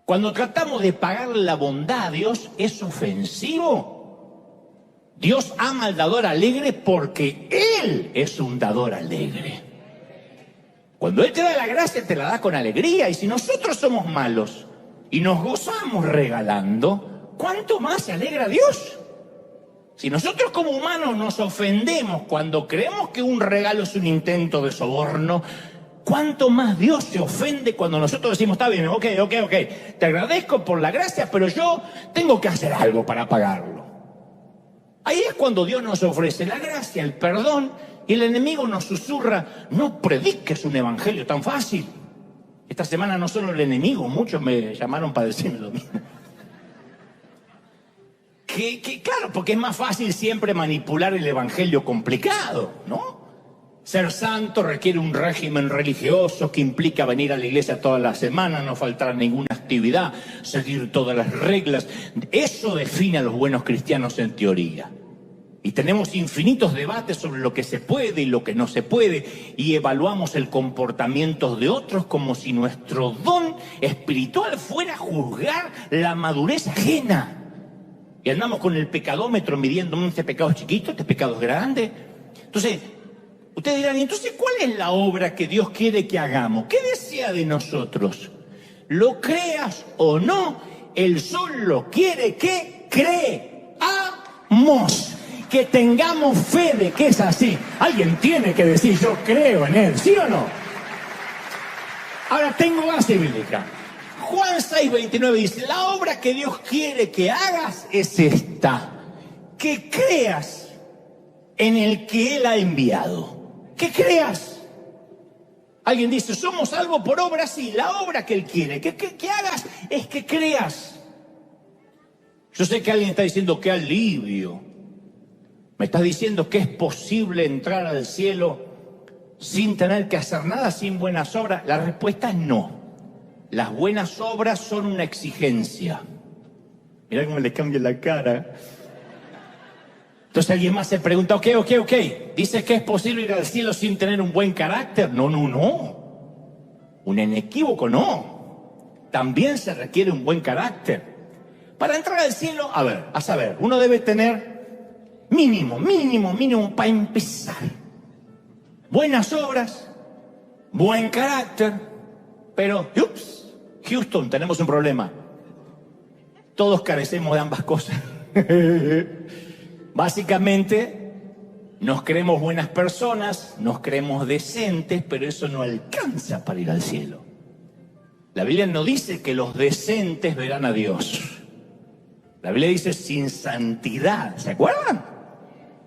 Cuando tratamos de pagar la bondad a Dios, ¿es ofensivo? Dios ama al dador alegre porque Él es un dador alegre. Cuando Él te da la gracia, te la da con alegría. Y si nosotros somos malos y nos gozamos regalando, ¿cuánto más se alegra Dios? Si nosotros como humanos nos ofendemos cuando creemos que un regalo es un intento de soborno, ¿cuánto más Dios se ofende cuando nosotros decimos, está bien, ok, te agradezco por la gracia, pero yo tengo que hacer algo para pagarlo? Ahí es cuando Dios nos ofrece la gracia, el perdón, y el enemigo nos susurra, no prediques un evangelio tan fácil. Esta semana no solo el enemigo, muchos me llamaron para decirme lo mismo. Claro, porque es más fácil siempre manipular el evangelio complicado, ¿no? Ser santo requiere un régimen religioso que implica venir a la iglesia todas las semanas, no faltar ninguna actividad, seguir todas las reglas. Eso define a los buenos cristianos en teoría. Y tenemos infinitos debates sobre lo que se puede y lo que no se puede, y evaluamos el comportamiento de otros como si nuestro don espiritual fuera juzgar la madurez ajena. Y andamos con el pecadómetro midiendo, este pecado es chiquito, este pecado es grande. Entonces, ustedes dirán, entonces, ¿cuál es la obra que Dios quiere que hagamos? ¿Qué desea de nosotros? Lo creas o no, Él solo quiere que creamos, que tengamos fe de que es así. Alguien tiene que decir, yo creo en Él, ¿sí o no? Ahora tengo base bíblica. Juan 6:29 dice, la obra que Dios quiere que hagas es esta, que creas en el que Él ha enviado. Que creas. Alguien dice, somos salvos por obra, sí, la obra que Él quiere que hagas es que creas. Yo sé que alguien está diciendo, qué alivio. Me estás diciendo que es posible entrar al cielo sin tener que hacer nada, sin buenas obras. La respuesta es no. Las buenas obras son una exigencia. Mirá cómo le cambia la cara. Entonces alguien más se pregunta, ok. ¿Dices que es posible ir al cielo sin tener un buen carácter? No. Un inequívoco no. También se requiere un buen carácter. Para entrar al cielo, a saber, uno debe tener mínimo, para empezar. Buenas obras, buen carácter, pero, Houston, tenemos un problema. Todos carecemos de ambas cosas. Básicamente, nos creemos buenas personas, nos creemos decentes, pero eso no alcanza para ir al cielo. La Biblia no dice que los decentes verán a Dios. La Biblia dice sin santidad. ¿Se acuerdan?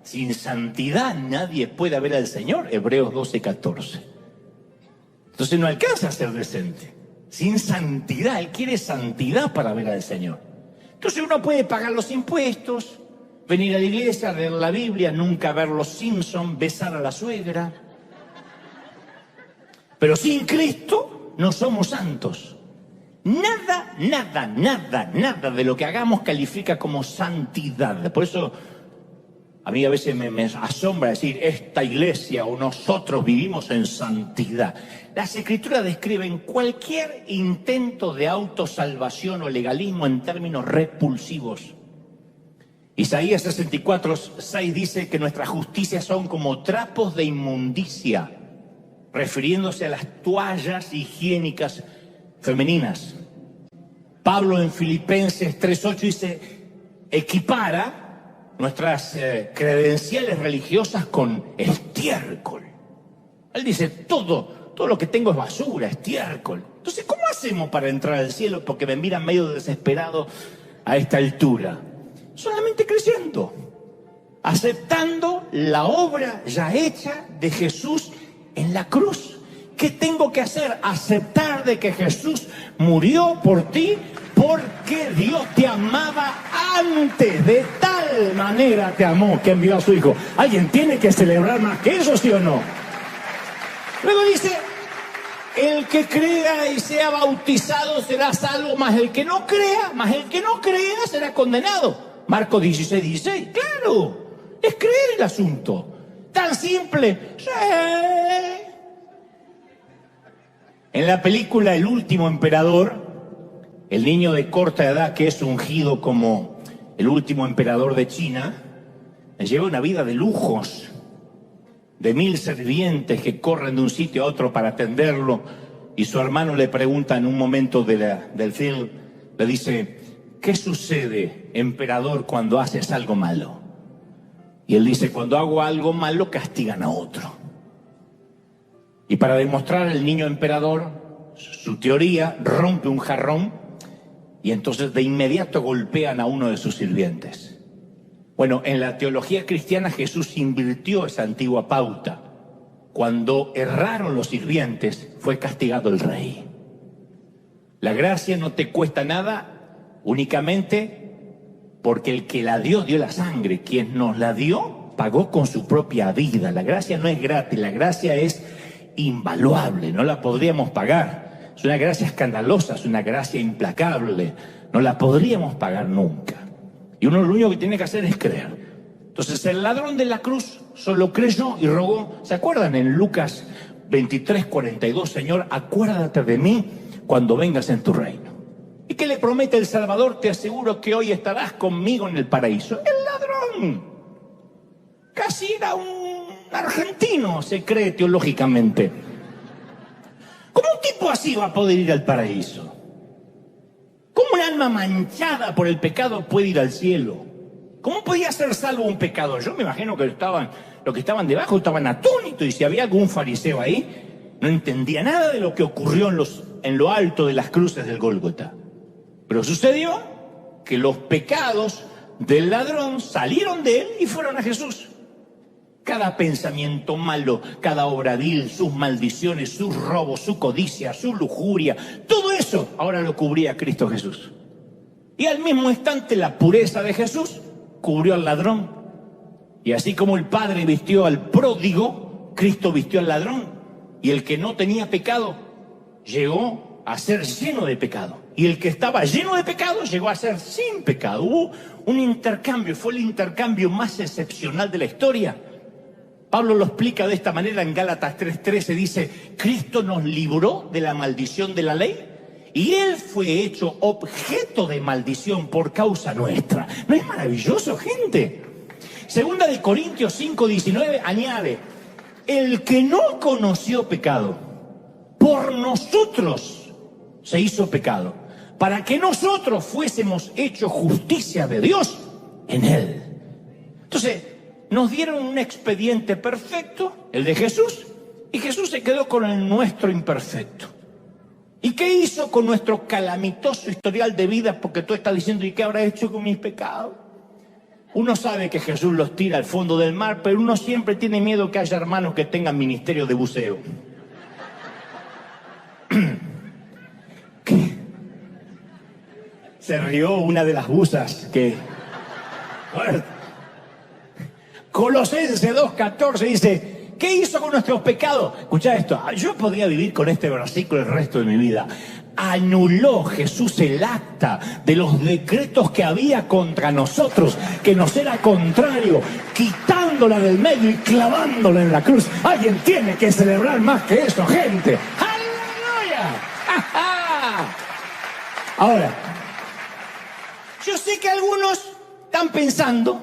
Sin santidad nadie puede ver al Señor. Hebreos 12:14. Entonces no alcanza a ser decente. Sin santidad. Él quiere santidad para ver al Señor. Entonces uno puede pagar los impuestos, venir a la iglesia, leer la Biblia, nunca ver los Simpsons, besar a la suegra. Pero sin Cristo no somos santos. Nada de lo que hagamos califica como santidad. Por eso a mí a veces me asombra decir, esta iglesia o nosotros vivimos en santidad. Las Escrituras describen cualquier intento de autosalvación o legalismo en términos repulsivos. Isaías 64:6 dice que nuestras justicias son como trapos de inmundicia, refiriéndose a las toallas higiénicas femeninas. Pablo en Filipenses 3:8 dice, equipara nuestras credenciales religiosas con estiércol. Él dice, todo lo que tengo es basura, estiércol. Entonces, ¿cómo hacemos para entrar al cielo? Porque me miran medio desesperado a esta altura. Solamente creyendo, aceptando la obra ya hecha de Jesús en la cruz. ¿Qué tengo que hacer? Aceptar de que Jesús murió por ti porque Dios te amaba antes, de tal manera te amó que envió a su Hijo. ¿Alguien tiene que celebrar más que eso, sí o no? Luego dice, el que crea y sea bautizado será salvo, mas el que no crea será condenado. Marcos 16:16. Claro, es creer el asunto. Tan simple. Sí. En la película El último emperador, el niño de corta edad que es ungido como el último emperador de China, lleva una vida de lujos, de 1000 sirvientes que corren de un sitio a otro para atenderlo, y su hermano le pregunta en un momento del film, le dice: ¿qué sucede, emperador, cuando haces algo malo? Y él dice: cuando hago algo malo castigan a otro. Y para demostrar al niño emperador su teoría, rompe un jarrón y entonces de inmediato golpean a uno de sus sirvientes. Bueno, en la teología cristiana Jesús invirtió esa antigua pauta. Cuando erraron los sirvientes, fue castigado el rey. La gracia no te cuesta nada, únicamente porque el que la dio, dio la sangre. Quien nos la dio, pagó con su propia vida. La gracia no es gratis, la gracia es invaluable, no la podríamos pagar. Es una gracia escandalosa, es una gracia implacable, no la podríamos pagar nunca. Y uno lo único que tiene que hacer es creer. Entonces el ladrón de la cruz solo creyó y rogó. ¿Se acuerdan en Lucas 23:42? Señor, acuérdate de mí cuando vengas en tu reino. ¿Y qué le promete el Salvador? Te aseguro que hoy estarás conmigo en el paraíso. El ladrón casi era un argentino, se cree teológicamente. ¿Cómo un tipo así va a poder ir al paraíso? ¿Cómo un alma manchada por el pecado puede ir al cielo? ¿Cómo podía ser salvo un pecador? Yo me imagino que los que estaban debajo estaban atónitos, y si había algún fariseo ahí, no entendía nada de lo que ocurrió en lo alto de las cruces del Gólgota. Pero sucedió que los pecados del ladrón salieron de él y fueron a Jesús. Cada pensamiento malo, cada obra vil, sus maldiciones, sus robos, su codicia, su lujuria, todo eso ahora lo cubría Cristo Jesús. Y al mismo instante la pureza de Jesús cubrió al ladrón. Y así como el Padre vistió al pródigo, Cristo vistió al ladrón. Y el que no tenía pecado llegó a ser lleno de pecado. Y el que estaba lleno de pecado llegó a ser sin pecado. Hubo un intercambio, fue el intercambio más excepcional de la historia. Pablo lo explica de esta manera en Gálatas 3:13, dice: Cristo nos libró de la maldición de la ley y Él fue hecho objeto de maldición por causa nuestra. ¿No es maravilloso, gente? Segunda de Corintios 5:19 añade: el que no conoció pecado, por nosotros se hizo pecado, para que nosotros fuésemos hechos justicia de Dios en Él. Entonces, nos dieron un expediente perfecto, el de Jesús, y Jesús se quedó con el nuestro imperfecto. ¿Y qué hizo con nuestro calamitoso historial de vida? Porque tú estás diciendo: ¿y qué habrá hecho con mis pecados? Uno sabe que Jesús los tira al fondo del mar, pero uno siempre tiene miedo que haya hermanos que tengan ministerio de buceo. ¿Qué? Se rió una de las buzas que... Colosenses 2:14 dice: ¿qué hizo con nuestros pecados? Escuchá esto, yo podría vivir con este versículo el resto de mi vida. Anuló Jesús el acta de los decretos que había contra nosotros, que nos era contrario, quitándola del medio y clavándola en la cruz. Alguien tiene que celebrar más que eso, gente. ¡Aleluya! Ahora, yo sé que algunos están pensando...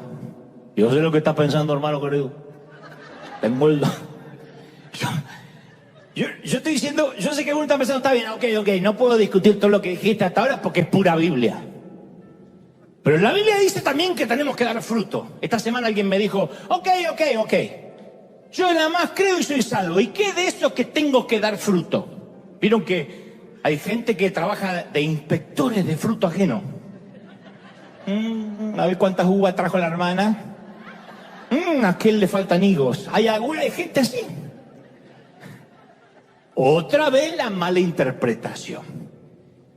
Yo sé lo que está pensando, hermano querido. Tengo el... Yo estoy diciendo, yo sé que uno está pensando: está bien, ok, no puedo discutir todo lo que dijiste hasta ahora porque es pura Biblia. Pero la Biblia dice también que tenemos que dar fruto. Esta semana alguien me dijo: ok. Yo nada más creo y soy salvo. ¿Y qué de eso que tengo que dar fruto? Vieron que hay gente que trabaja de inspectores de fruto ajeno. A ver cuántas uvas trajo la hermana. A aquel le faltan higos. Hay gente así. Otra vez la mala interpretación.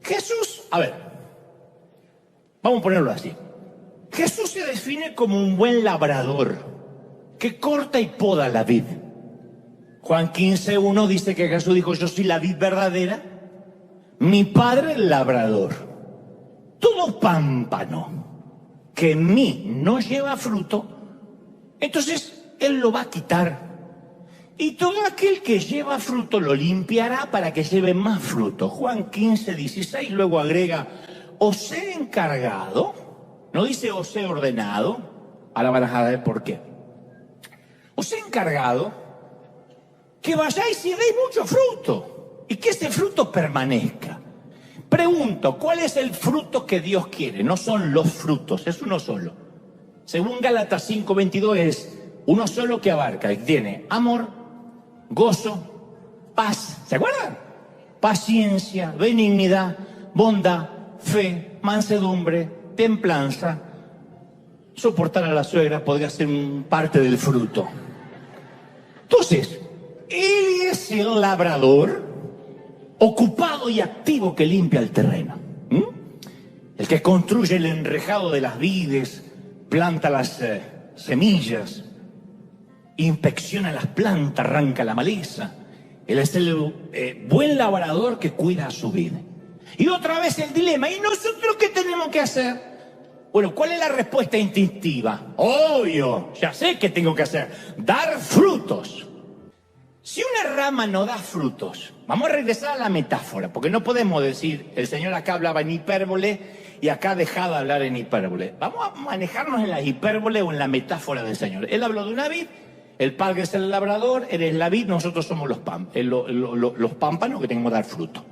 Jesús, a ver, vamos a ponerlo así. Jesús se define como un buen labrador que corta y poda la vid. Juan 15:1 dice que Jesús dijo: yo soy la vid verdadera, mi Padre el labrador. Todo pámpano que en mí no lleva fruto, entonces Él lo va a quitar. Y todo aquel que lleva fruto lo limpiará para que lleve más fruto. Juan 15:16, luego agrega, os he encargado, no dice os he ordenado, ahora van a ver por qué. Os he encargado que vayáis y deis mucho fruto y que ese fruto permanezca. Pregunto, ¿cuál es el fruto que Dios quiere? No son los frutos, es uno solo. Según Gálatas 5:22 es uno solo que abarca y tiene amor, gozo, paz, ¿se acuerdan? Paciencia, benignidad, bondad, fe, mansedumbre, templanza. Soportar a la suegra podría ser parte del fruto. Entonces, él es el labrador ocupado y activo que limpia el terreno. El que construye el enrejado de las vides, planta las semillas, inspecciona las plantas, arranca la maleza. Él es el buen labrador que cuida a su vida. Y otra vez el dilema, ¿y nosotros qué tenemos que hacer? Bueno, ¿cuál es la respuesta instintiva? Obvio, ya sé qué tengo que hacer. Dar frutos. Si una rama no da frutos, vamos a regresar a la metáfora, porque no podemos decir, el Señor acá hablaba en hipérbole y acá dejaba de hablar en hipérbole. Vamos a manejarnos en la hipérbole o en la metáfora del Señor. Él habló de una vid, el padre es el labrador, eres la vid, nosotros somos los pámpanos que tenemos que dar fruto.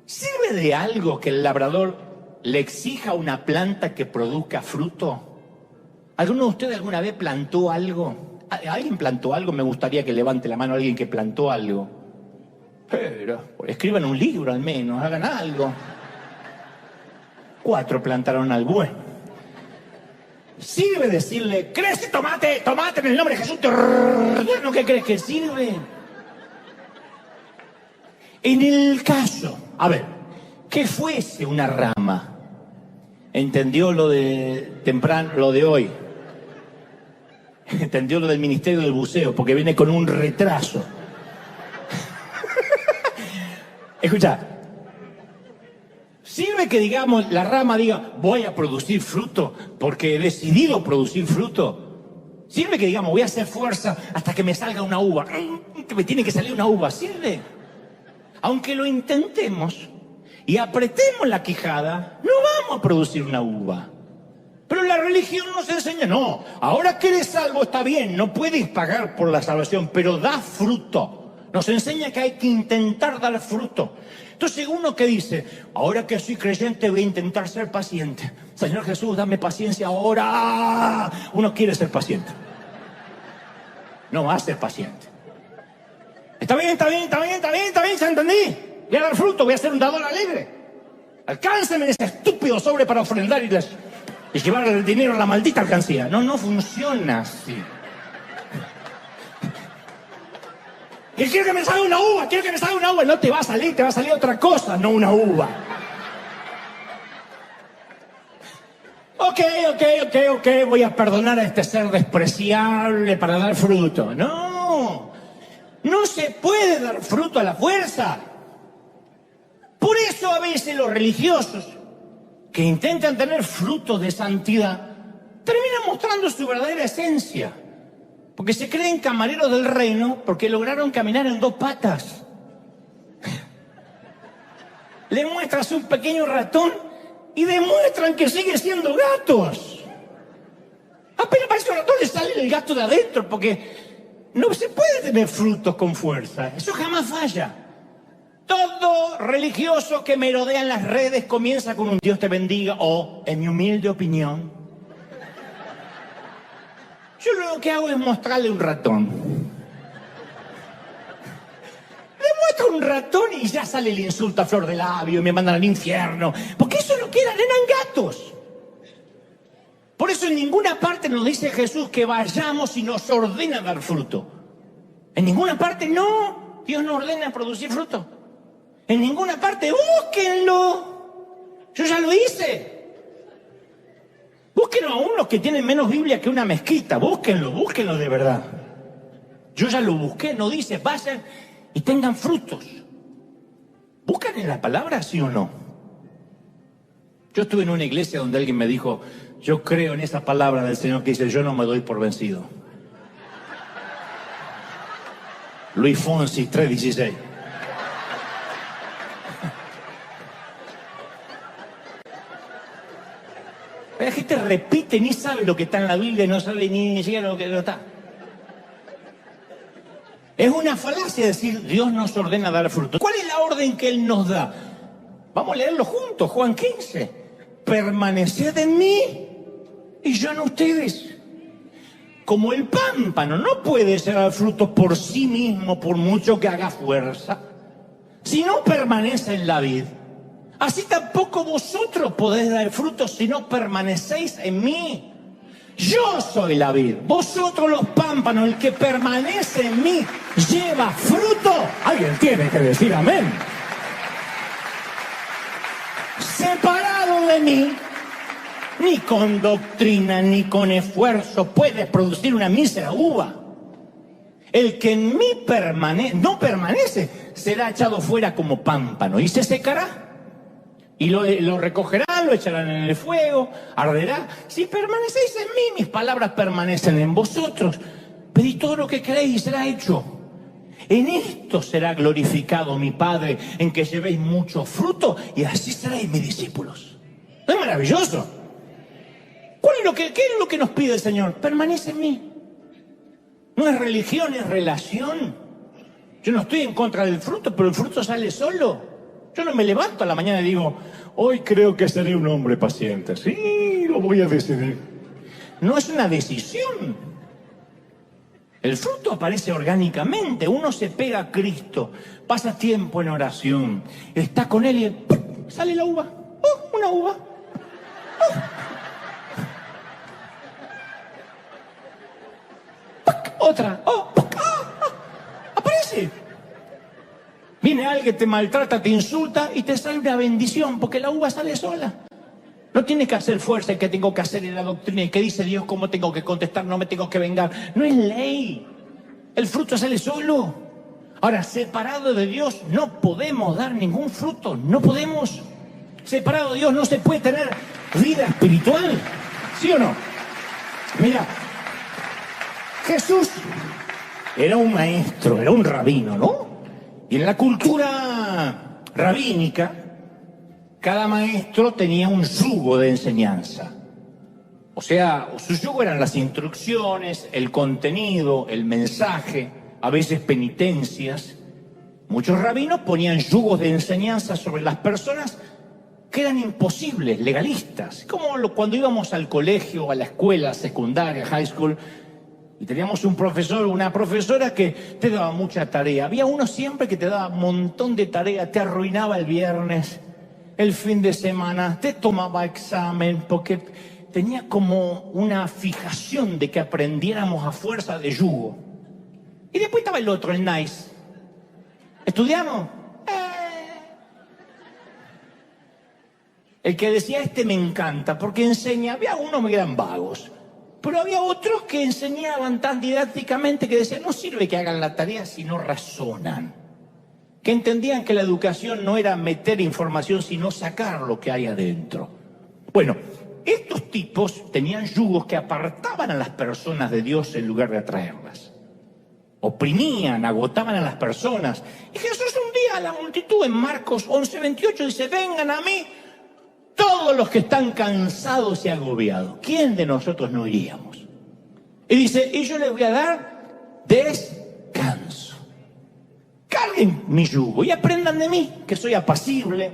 ¿Sirve de algo que el labrador le exija a una planta que produzca fruto? ¿Alguno de ustedes alguna vez plantó algo? ¿Alguien plantó algo? Me gustaría que levante la mano alguien que plantó algo. Pero escriban un libro al menos, hagan algo. 4 plantaron algo. Bueno, ¿sirve decirle, crece tomate, tomate en el nombre de Jesús? ¿No qué crees que sirve? En el caso, a ver, que fuese una rama, ¿entendió lo de temprano, lo de hoy? Entendió lo del Ministerio del Buceo, porque viene con un retraso. Escucha, ¿sirve que digamos, la rama diga, voy a producir fruto porque he decidido producir fruto? ¿Sirve que digamos, voy a hacer fuerza hasta que me salga una uva? Que me tiene que salir una uva, ¿sirve? Aunque lo intentemos y apretemos la quijada, no vamos a producir una uva. Pero la religión nos enseña, no, ahora que eres salvo está bien, no puedes pagar por la salvación, pero da fruto. Nos enseña que hay que intentar dar fruto. Entonces uno que dice, ahora que soy creyente voy a intentar ser paciente. Señor Jesús, dame paciencia ahora. Uno quiere ser paciente. No va a ser paciente. Está bien, ya entendí. Voy a dar fruto, voy a ser un dador alegre. Alcánceme ese estúpido sobre para ofrendar y llevar el dinero a la maldita alcancía. No funciona así. Quiero que me salga una uva, No te va a salir otra cosa, no una uva. Ok, voy a perdonar a este ser despreciable para dar fruto. No se puede dar fruto a la fuerza. Por eso a veces los religiosos que intentan tener frutos de santidad terminan mostrando su verdadera esencia. Porque se creen camareros del reino porque lograron caminar en 2 patas. Le muestras un pequeño ratón y demuestran que siguen siendo gatos. Apenas parece un ratón le sale el gato de adentro porque no se puede tener frutos con fuerza. Eso jamás falla. Todo religioso que merodea en las redes comienza con un Dios te bendiga o, en mi humilde opinión, yo lo que hago es mostrarle un ratón. Le muestro un ratón y ya sale el insulto a flor de labio y me mandan al infierno. Porque eso es lo que eran gatos. Por eso en ninguna parte nos dice Jesús que vayamos y nos ordena dar fruto. En ninguna parte no. Dios nos ordena producir fruto. En ninguna parte, búsquenlo. Yo ya lo hice. Búsquenlo aún los que tienen menos Biblia que una mezquita. Búsquenlo de verdad. Yo ya lo busqué, no dice, vayan y tengan frutos. ¿Buscan en la palabra, sí o no? Yo estuve en una iglesia donde alguien me dijo, yo creo en esa palabra del Señor que dice, yo no me doy por vencido. Luis Fonsi, 3:16. La gente repite, ni sabe lo que está en la Biblia, no sabe ni siquiera lo que no está. Es una falacia decir, Dios nos ordena dar fruto. ¿Cuál es la orden que Él nos da? Vamos a leerlo juntos, Juan 15. Permaneced en mí y yo en ustedes. Como el pámpano no puede dar fruto por sí mismo, por mucho que haga fuerza, si no permanece en la vid, así tampoco vosotros podéis dar fruto si no permanecéis en mí. Yo soy la vid, vosotros los pámpanos. El que permanece en mí lleva fruto. Alguien tiene que decir amén. Separado de mí, ni con doctrina ni con esfuerzo puedes producir una mísera uva. El que en mí no permanece será echado fuera como pámpano y se secará. Y lo recogerán, lo echarán en el fuego, arderá. Si permanecéis en mí, mis palabras permanecen en vosotros. Pedid todo lo que queréis y será hecho. En esto será glorificado mi Padre, en que llevéis mucho fruto y así seréis mis discípulos. ¿No es maravilloso? ¿Qué es lo que nos pide el Señor? Permanece en mí. No es religión, es relación. Yo no estoy en contra del fruto, pero el fruto sale solo. Yo no me levanto a la mañana y digo, hoy creo que seré un hombre paciente. Sí, lo voy a decidir. No es una decisión. El fruto aparece orgánicamente. Uno se pega a Cristo, pasa tiempo en oración, está con Él y ¡pum!, sale la uva. ¡Oh, una uva! ¡Oh! Otra. ¡Oh! Aparece. Viene alguien que te maltrata, te insulta y te sale una bendición porque la uva sale sola. No tienes que hacer fuerza, que tengo que hacer en la doctrina y que dice Dios cómo tengo que contestar, no me tengo que vengar. No es ley. El fruto sale solo. Ahora, separado de Dios no podemos dar ningún fruto. No podemos. Separado de Dios no se puede tener vida espiritual. ¿Sí o no? Mira, Jesús era un maestro, era un rabino, ¿no? Y en la cultura rabínica, cada maestro tenía un yugo de enseñanza. O sea, su yugo eran las instrucciones, el contenido, el mensaje, a veces penitencias. Muchos rabinos ponían yugos de enseñanza sobre las personas que eran imposibles, legalistas. Como cuando íbamos al colegio, a la escuela secundaria, high school, y teníamos un profesor o una profesora que te daba mucha tarea. Había uno siempre que te daba un montón de tarea, te arruinaba el viernes, el fin de semana, te tomaba examen, porque tenía como una fijación de que aprendiéramos a fuerza de yugo. Y después estaba el otro, el nice. ¿Estudiamos? El que decía, este me encanta, porque enseña. Había unos que eran vagos. Pero había otros que enseñaban tan didácticamente que decían, no sirve que hagan la tarea si no razonan. Que entendían que la educación no era meter información, sino sacar lo que hay adentro. Bueno, estos tipos tenían yugos que apartaban a las personas de Dios en lugar de atraerlas. Oprimían, agotaban a las personas. Y Jesús un día a la multitud en Marcos 11:28 dice, vengan a mí todos los que están cansados y agobiados. ¿Quién de nosotros no iríamos? Y dice, y yo les voy a dar descanso. Carguen mi yugo y aprendan de mí, que soy apacible,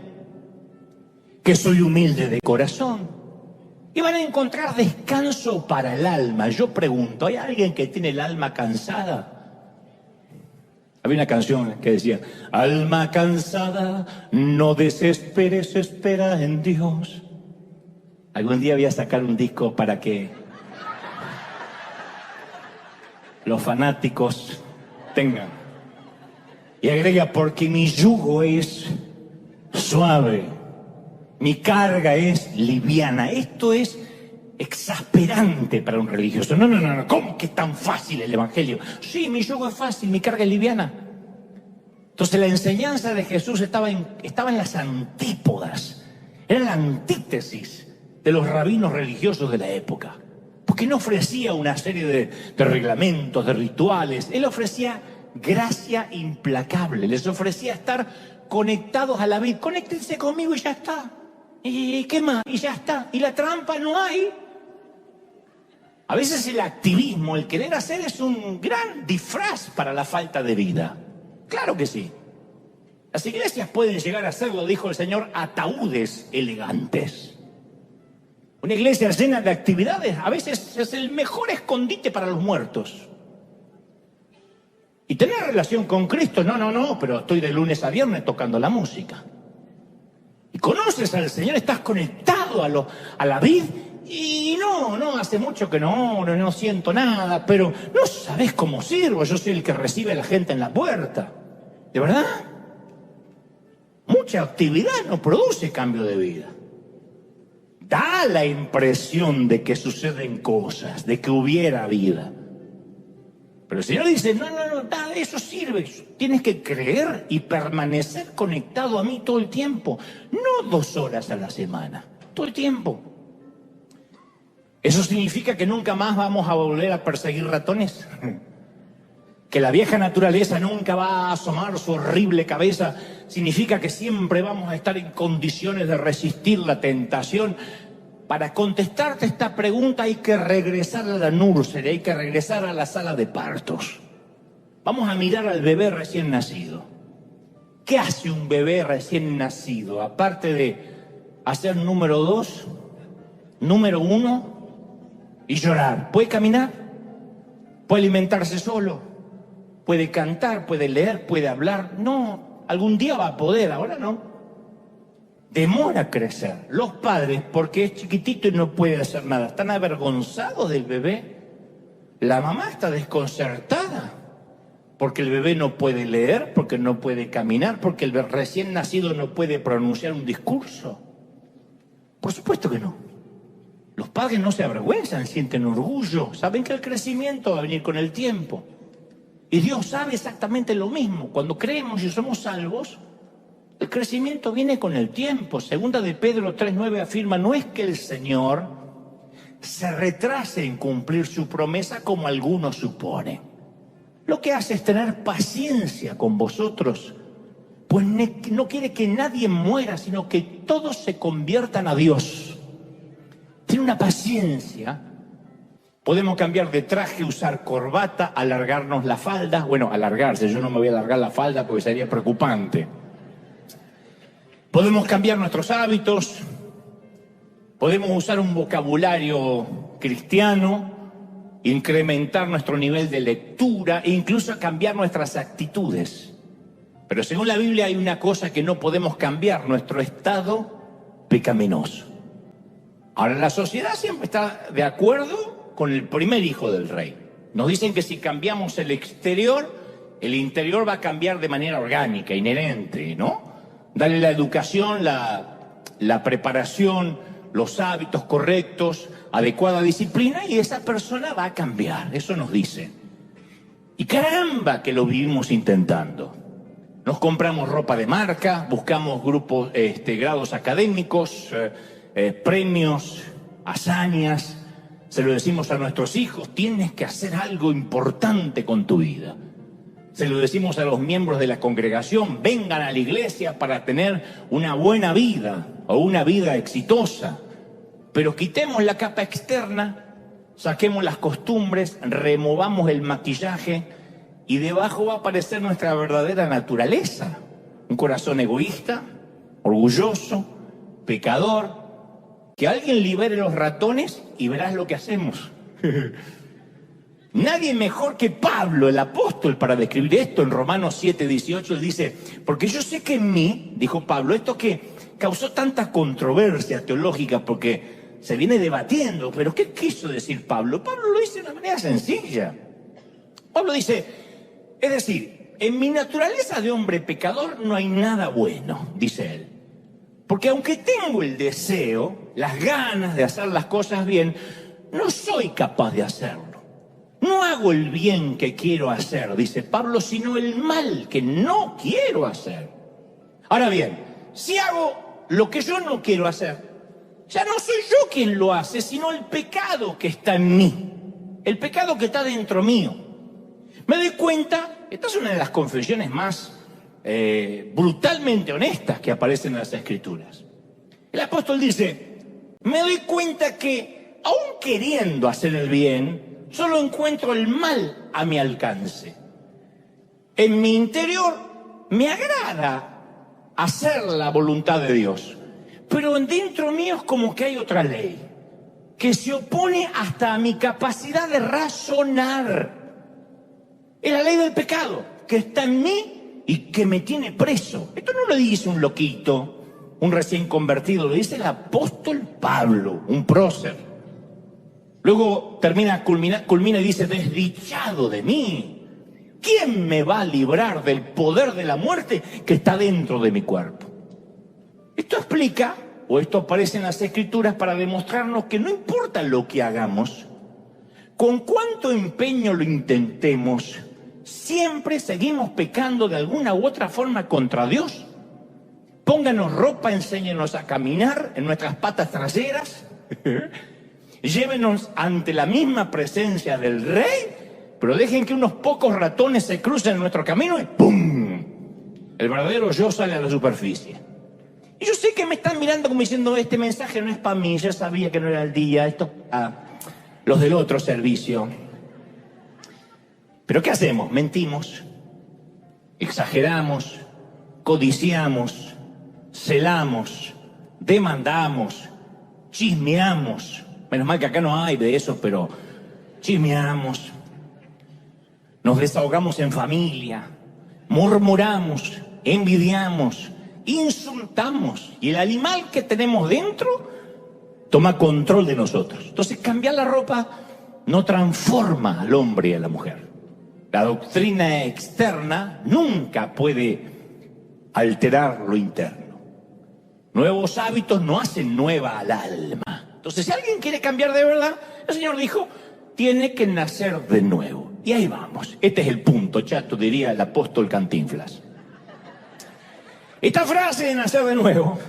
que soy humilde de corazón. Y van a encontrar descanso para el alma. Yo pregunto, ¿hay alguien que tiene el alma cansada? Había una canción que decía, alma cansada, no desesperes, espera en Dios. Algún día voy a sacar un disco para que los fanáticos tengan. Y agrega, porque mi yugo es suave, mi carga es liviana. Esto es exasperante para un religioso. No, ¿cómo que es tan fácil el evangelio? Sí, mi yugo es fácil, mi carga es liviana. Entonces la enseñanza de Jesús estaba en las antípodas, era la antítesis de los rabinos religiosos de la época, porque no ofrecía una serie de reglamentos, de rituales. Él ofrecía gracia implacable. Les ofrecía estar conectados a la vid. Conéctense conmigo y ya está. ¿Y qué más? Y ya está. Y la trampa no hay. A veces el activismo, el querer hacer, es un gran disfraz para la falta de vida. Claro que sí. Las iglesias pueden llegar a ser, lo dijo el Señor, ataúdes elegantes. Una iglesia llena de actividades a veces es el mejor escondite para los muertos. Y tener relación con Cristo, no, pero estoy de lunes a viernes tocando la música. Y conoces al Señor, estás conectado a la vid. Y no, hace mucho que no siento nada, pero no sabés cómo sirvo, yo soy el que recibe a la gente en la puerta. ¿De verdad? Mucha actividad no produce cambio de vida. Da la impresión de que suceden cosas, de que hubiera vida. Pero el Señor dice, no, nada de eso sirve. Tienes que creer y permanecer conectado a mí todo el tiempo. No 2 horas a la semana, todo el tiempo. ¿Eso significa que nunca más vamos a volver a perseguir ratones? ¿Que la vieja naturaleza nunca va a asomar su horrible cabeza? ¿Significa que siempre vamos a estar en condiciones de resistir la tentación? Para contestarte esta pregunta hay que regresar a la nursery, hay que regresar a la sala de partos. Vamos a mirar al bebé recién nacido. ¿Qué hace un bebé recién nacido? Aparte de hacer número 2, número 1... y llorar. ¿Puede caminar? ¿Puede alimentarse solo? ¿Puede cantar? ¿Puede leer? ¿Puede hablar? No, algún día va a poder, ahora no. Demora a crecer. Los padres, porque es chiquitito y no puede hacer nada, están avergonzados del bebé. La mamá está desconcertada porque el bebé no puede leer, porque no puede caminar, porque el recién nacido no puede pronunciar un discurso. Por supuesto que no. Los padres no se avergüenzan, sienten orgullo, saben que el crecimiento va a venir con el tiempo. Y Dios sabe exactamente lo mismo. Cuando creemos y somos salvos, el crecimiento viene con el tiempo. Segunda de Pedro 3:9 afirma, no es que el Señor se retrase en cumplir su promesa como algunos suponen. Lo que hace es tener paciencia con vosotros, pues no quiere que nadie muera, sino que todos se conviertan a Dios. Tiene una paciencia. Podemos cambiar de traje, usar corbata, alargarnos la falda. Bueno, alargarse, yo no me voy a alargar la falda porque sería preocupante. Podemos cambiar nuestros hábitos. Podemos usar un vocabulario cristiano, incrementar nuestro nivel de lectura e incluso cambiar nuestras actitudes. Pero según la Biblia hay una cosa que no podemos cambiar, nuestro estado pecaminoso. Ahora, la sociedad siempre está de acuerdo con el primer hijo del rey. Nos dicen que si cambiamos el exterior, el interior va a cambiar de manera orgánica, inherente, ¿no? Darle la educación, la preparación, los hábitos correctos, adecuada disciplina, y esa persona va a cambiar. Eso nos dicen. Y caramba que lo vivimos intentando. Nos compramos ropa de marca, buscamos grupos, grados académicos, premios, hazañas, se lo decimos a nuestros hijos, tienes que hacer algo importante con tu vida. Se lo decimos a los miembros de la congregación, vengan a la iglesia para tener una buena vida o una vida exitosa. Pero quitemos la capa externa, saquemos las costumbres, removamos el maquillaje y debajo va a aparecer nuestra verdadera naturaleza. Un corazón egoísta, orgulloso, pecador. Que alguien libere los ratones y verás lo que hacemos. Nadie mejor que Pablo, el apóstol, para describir esto. En Romanos 7:18 él dice, porque yo sé que en mí, dijo Pablo, esto que causó tanta controversia teológica porque se viene debatiendo, pero ¿qué quiso decir Pablo? Pablo lo dice de una manera sencilla. Pablo dice, es decir, en mi naturaleza de hombre pecador no hay nada bueno, dice él. Porque aunque tengo el deseo, las ganas de hacer las cosas bien, no soy capaz de hacerlo. No hago el bien que quiero hacer, dice Pablo, sino el mal que no quiero hacer. Ahora bien, si hago lo que yo no quiero hacer, ya no soy yo quien lo hace, sino el pecado que está en mí. El pecado que está dentro mío. Me doy cuenta, esta es una de las confesiones más brutalmente honestas que aparecen en las Escrituras. El apóstol dice, me doy cuenta que, aun queriendo hacer el bien, solo encuentro el mal a mi alcance. En mi interior me agrada hacer la voluntad de Dios, pero dentro mío es como que hay otra ley que se opone hasta a mi capacidad de razonar. Es la ley del pecado que está en mí y que me tiene preso. Esto no lo dice un loquito, un recién convertido, lo dice el apóstol Pablo, un prócer. Luego culmina y dice, desdichado de mí, ¿quién me va a librar del poder de la muerte que está dentro de mi cuerpo? Esto explica, o esto aparece en las Escrituras para demostrarnos que no importa lo que hagamos, con cuánto empeño lo intentemos, siempre seguimos pecando de alguna u otra forma contra Dios. Pónganos ropa, enséñenos a caminar en nuestras patas traseras, llévenos ante la misma presencia del Rey, pero dejen que unos pocos ratones se crucen en nuestro camino y ¡pum! El verdadero yo sale a la superficie. Y yo sé que me están mirando como diciendo, este mensaje no es para mí, ya sabía que no era el día, esto los del otro servicio. ¿Pero qué hacemos? Mentimos, exageramos, codiciamos, celamos, demandamos, chismeamos. Menos mal que acá no hay de eso, pero chismeamos. Nos desahogamos en familia, murmuramos, envidiamos, insultamos. Y el animal que tenemos dentro toma control de nosotros. Entonces, cambiar la ropa no transforma al hombre y a la mujer. La doctrina externa nunca puede alterar lo interno. Nuevos hábitos no hacen nueva al alma. Entonces, si alguien quiere cambiar de verdad, el Señor dijo, tiene que nacer de nuevo. Y ahí vamos. Este es el punto, chato, diría el apóstol Cantinflas. Esta frase de nacer de nuevo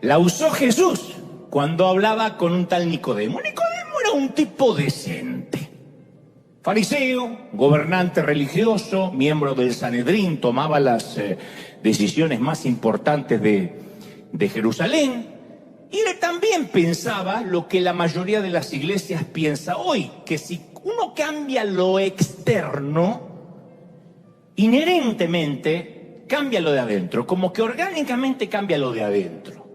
la usó Jesús cuando hablaba con un tal Nicodemo. Nicodemo era un tipo decente. Fariseo, gobernante religioso, miembro del Sanedrín, tomaba las decisiones más importantes de Jerusalén. Y él también pensaba lo que la mayoría de las iglesias piensa hoy, que si uno cambia lo externo, inherentemente cambia lo de adentro, como que orgánicamente cambia lo de adentro.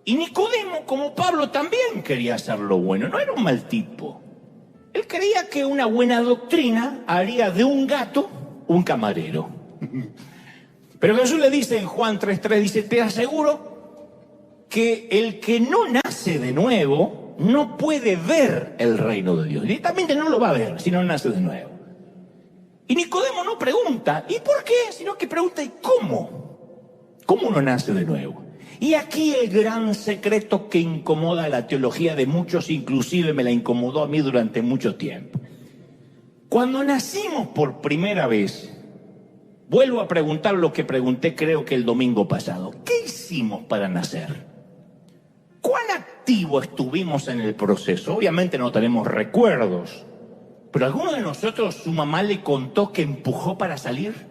Y Nicodemo, como Pablo, también quería hacer lo bueno, no era un mal tipo. Él creía que una buena doctrina haría de un gato un camarero. Pero Jesús le dice en Juan 3:3, dice, te aseguro que el que no nace de nuevo no puede ver el reino de Dios. Directamente no lo va a ver si no nace de nuevo. Y Nicodemo no pregunta, ¿y por qué? Sino que pregunta, ¿y cómo? ¿Cómo uno nace de nuevo? Y aquí el gran secreto que incomoda la teología de muchos, inclusive me la incomodó a mí durante mucho tiempo. Cuando nacimos por primera vez, vuelvo a preguntar lo que pregunté creo que el domingo pasado. ¿Qué hicimos para nacer? ¿Cuán activo estuvimos en el proceso? Obviamente no tenemos recuerdos, pero ¿alguno de nosotros su mamá le contó que empujó para salir?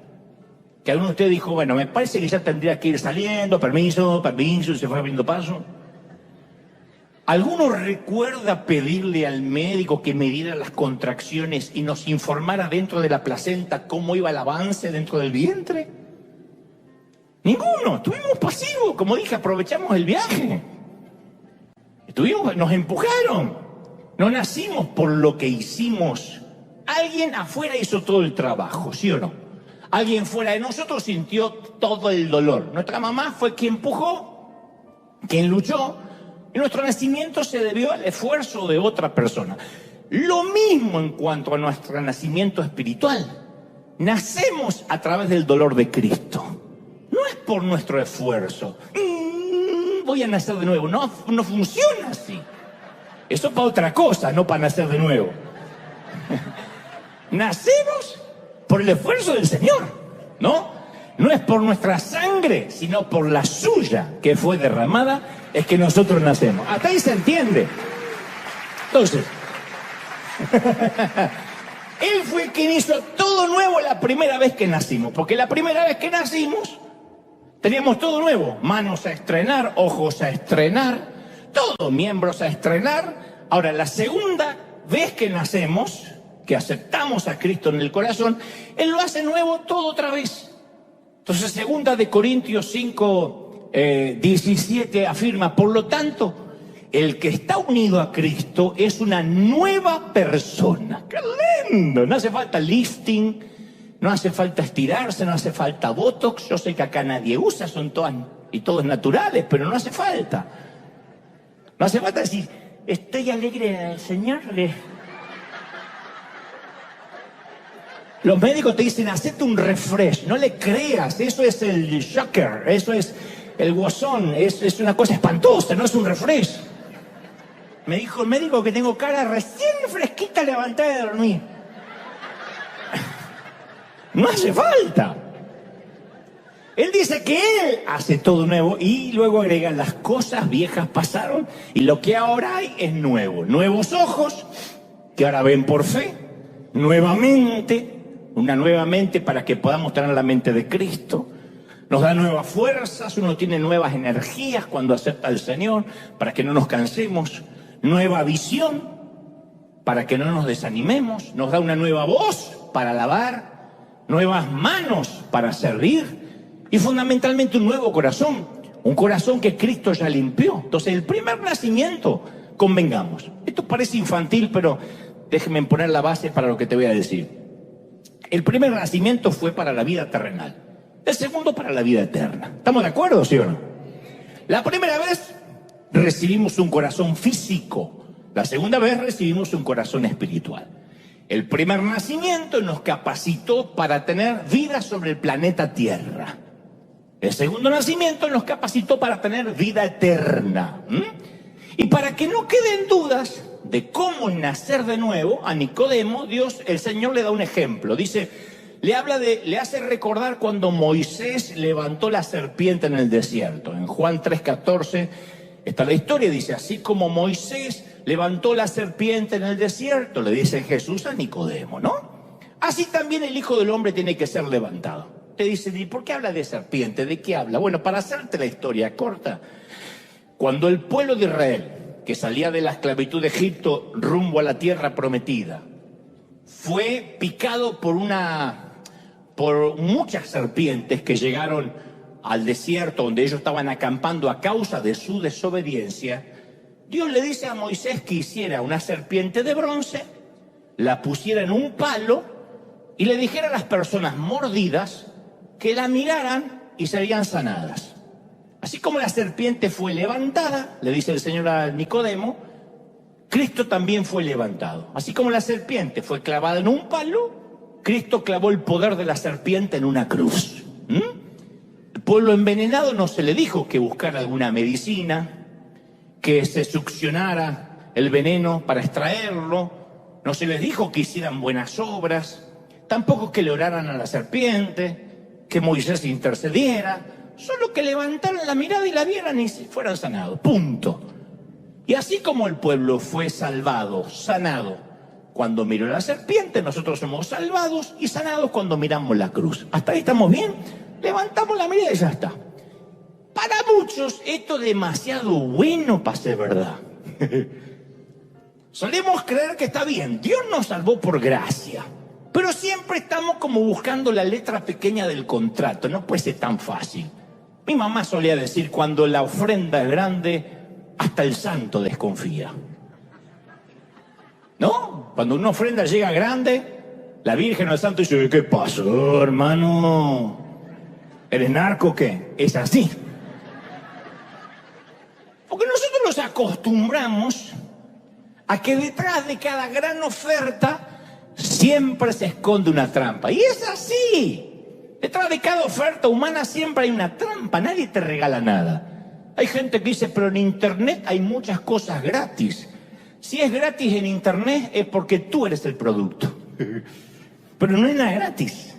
Que alguno de ustedes dijo, bueno, me parece que ya tendría que ir saliendo, permiso, y se fue abriendo paso. ¿Alguno recuerda pedirle al médico que midiera las contracciones y nos informara dentro de la placenta cómo iba el avance dentro del vientre? Ninguno, estuvimos pasivos, como dije, aprovechamos el viaje. Nos empujaron, no nacimos por lo que hicimos. Alguien afuera hizo todo el trabajo, ¿sí o no? Alguien fuera de nosotros sintió todo el dolor. Nuestra mamá fue quien empujó, quien luchó, y nuestro nacimiento se debió al esfuerzo de otra persona. Lo mismo en cuanto a nuestro nacimiento espiritual. Nacemos a través del dolor de Cristo. No es por nuestro esfuerzo. Voy a nacer de nuevo. No funciona así. Eso es para otra cosa, no para nacer de nuevo. Nacemos por el esfuerzo del Señor, ¿no? No es por nuestra sangre, sino por la suya que fue derramada, es que nosotros nacemos. Hasta ahí se entiende. Entonces, Él fue quien hizo todo nuevo la primera vez que nacimos. Porque la primera vez que nacimos teníamos todo nuevo. Manos a estrenar, ojos a estrenar, todo, miembros a estrenar. Ahora, la segunda vez que nacemos, que aceptamos a Cristo en el corazón, Él lo hace nuevo todo otra vez. Entonces, 2 Corintios 5, 17 afirma, por lo tanto, el que está unido a Cristo es una nueva persona. ¡Qué lindo! No hace falta lifting, no hace falta estirarse, no hace falta botox. Yo sé que acá nadie usa, son todos naturales, pero no hace falta. No hace falta decir, estoy alegre en el Señor. Los médicos te dicen, hacete un refresh, no le creas, eso es el shocker, eso es el guasón, es una cosa espantosa, no es un refresh. Me dijo el médico que tengo cara recién fresquita levantada de dormir. No hace falta. Él dice que Él hace todo nuevo y luego agrega, las cosas viejas pasaron y lo que ahora hay es nuevo. Nuevos ojos que ahora ven por fe, nuevamente, una nueva mente para que podamos tener la mente de Cristo. Nos da nuevas fuerzas, uno tiene nuevas energías cuando acepta al Señor para que no nos cansemos. Nueva visión para que no nos desanimemos. Nos da una nueva voz para alabar, nuevas manos para servir y fundamentalmente un nuevo corazón, un corazón que Cristo ya limpió. Entonces el primer nacimiento, convengamos, esto parece infantil, pero déjenme poner la base para lo que te voy a decir. El primer nacimiento fue para la vida terrenal, el segundo para la vida eterna. ¿Estamos de acuerdo, sí o no? La primera vez recibimos un corazón físico, la segunda vez recibimos un corazón espiritual. El primer nacimiento nos capacitó para tener vida sobre el planeta Tierra. El segundo nacimiento nos capacitó para tener vida eterna. Y para que no queden dudas de cómo nacer de nuevo, a Nicodemo, el Señor le da un ejemplo. Dice, le hace recordar cuando Moisés levantó la serpiente en el desierto. En Juan 3:14 está la historia, dice, así como Moisés levantó la serpiente en el desierto, le dice Jesús a Nicodemo, ¿no? Así también el Hijo del Hombre tiene que ser levantado. Te dicen, ¿y por qué habla de serpiente? ¿De qué habla? Bueno, para hacerte la historia corta, cuando el pueblo de Israel, que salía de la esclavitud de Egipto rumbo a la tierra prometida, fue picado por muchas serpientes que llegaron al desierto donde ellos estaban acampando a causa de su desobediencia, Dios le dice a Moisés que hiciera una serpiente de bronce, la pusiera en un palo y le dijera a las personas mordidas que la miraran y serían sanadas. Así como la serpiente fue levantada, le dice el Señor a Nicodemo, Cristo también fue levantado. Así como la serpiente fue clavada en un palo, Cristo clavó el poder de la serpiente en una cruz. El pueblo envenenado no se le dijo que buscara alguna medicina, que se succionara el veneno para extraerlo, no se les dijo que hicieran buenas obras, tampoco que le oraran a la serpiente, que Moisés intercediera, solo que levantaran la mirada y la vieran y fueran sanados, punto. Y así como el pueblo fue salvado, sanado, cuando miró la serpiente, nosotros somos salvados y sanados cuando miramos la cruz. ¿Hasta ahí estamos bien? Levantamos la mirada y ya está. Para muchos esto es demasiado bueno para ser verdad. Solemos creer que está bien, Dios nos salvó por gracia, pero siempre estamos como buscando la letra pequeña del contrato, no puede ser tan fácil. Mi mamá solía decir, cuando la ofrenda es grande, hasta el santo desconfía. ¿No? Cuando una ofrenda llega grande, la Virgen o el santo dice, ¿qué pasó, hermano? ¿Eres narco o qué? Es así. Porque nosotros nos acostumbramos a que detrás de cada gran oferta siempre se esconde una trampa. Y es así. Detrás de cada oferta humana siempre hay una trampa. Nadie te regala nada. Hay gente que dice, pero en internet hay muchas cosas gratis. Si es gratis en internet es porque tú eres el producto. Pero no es nada gratis.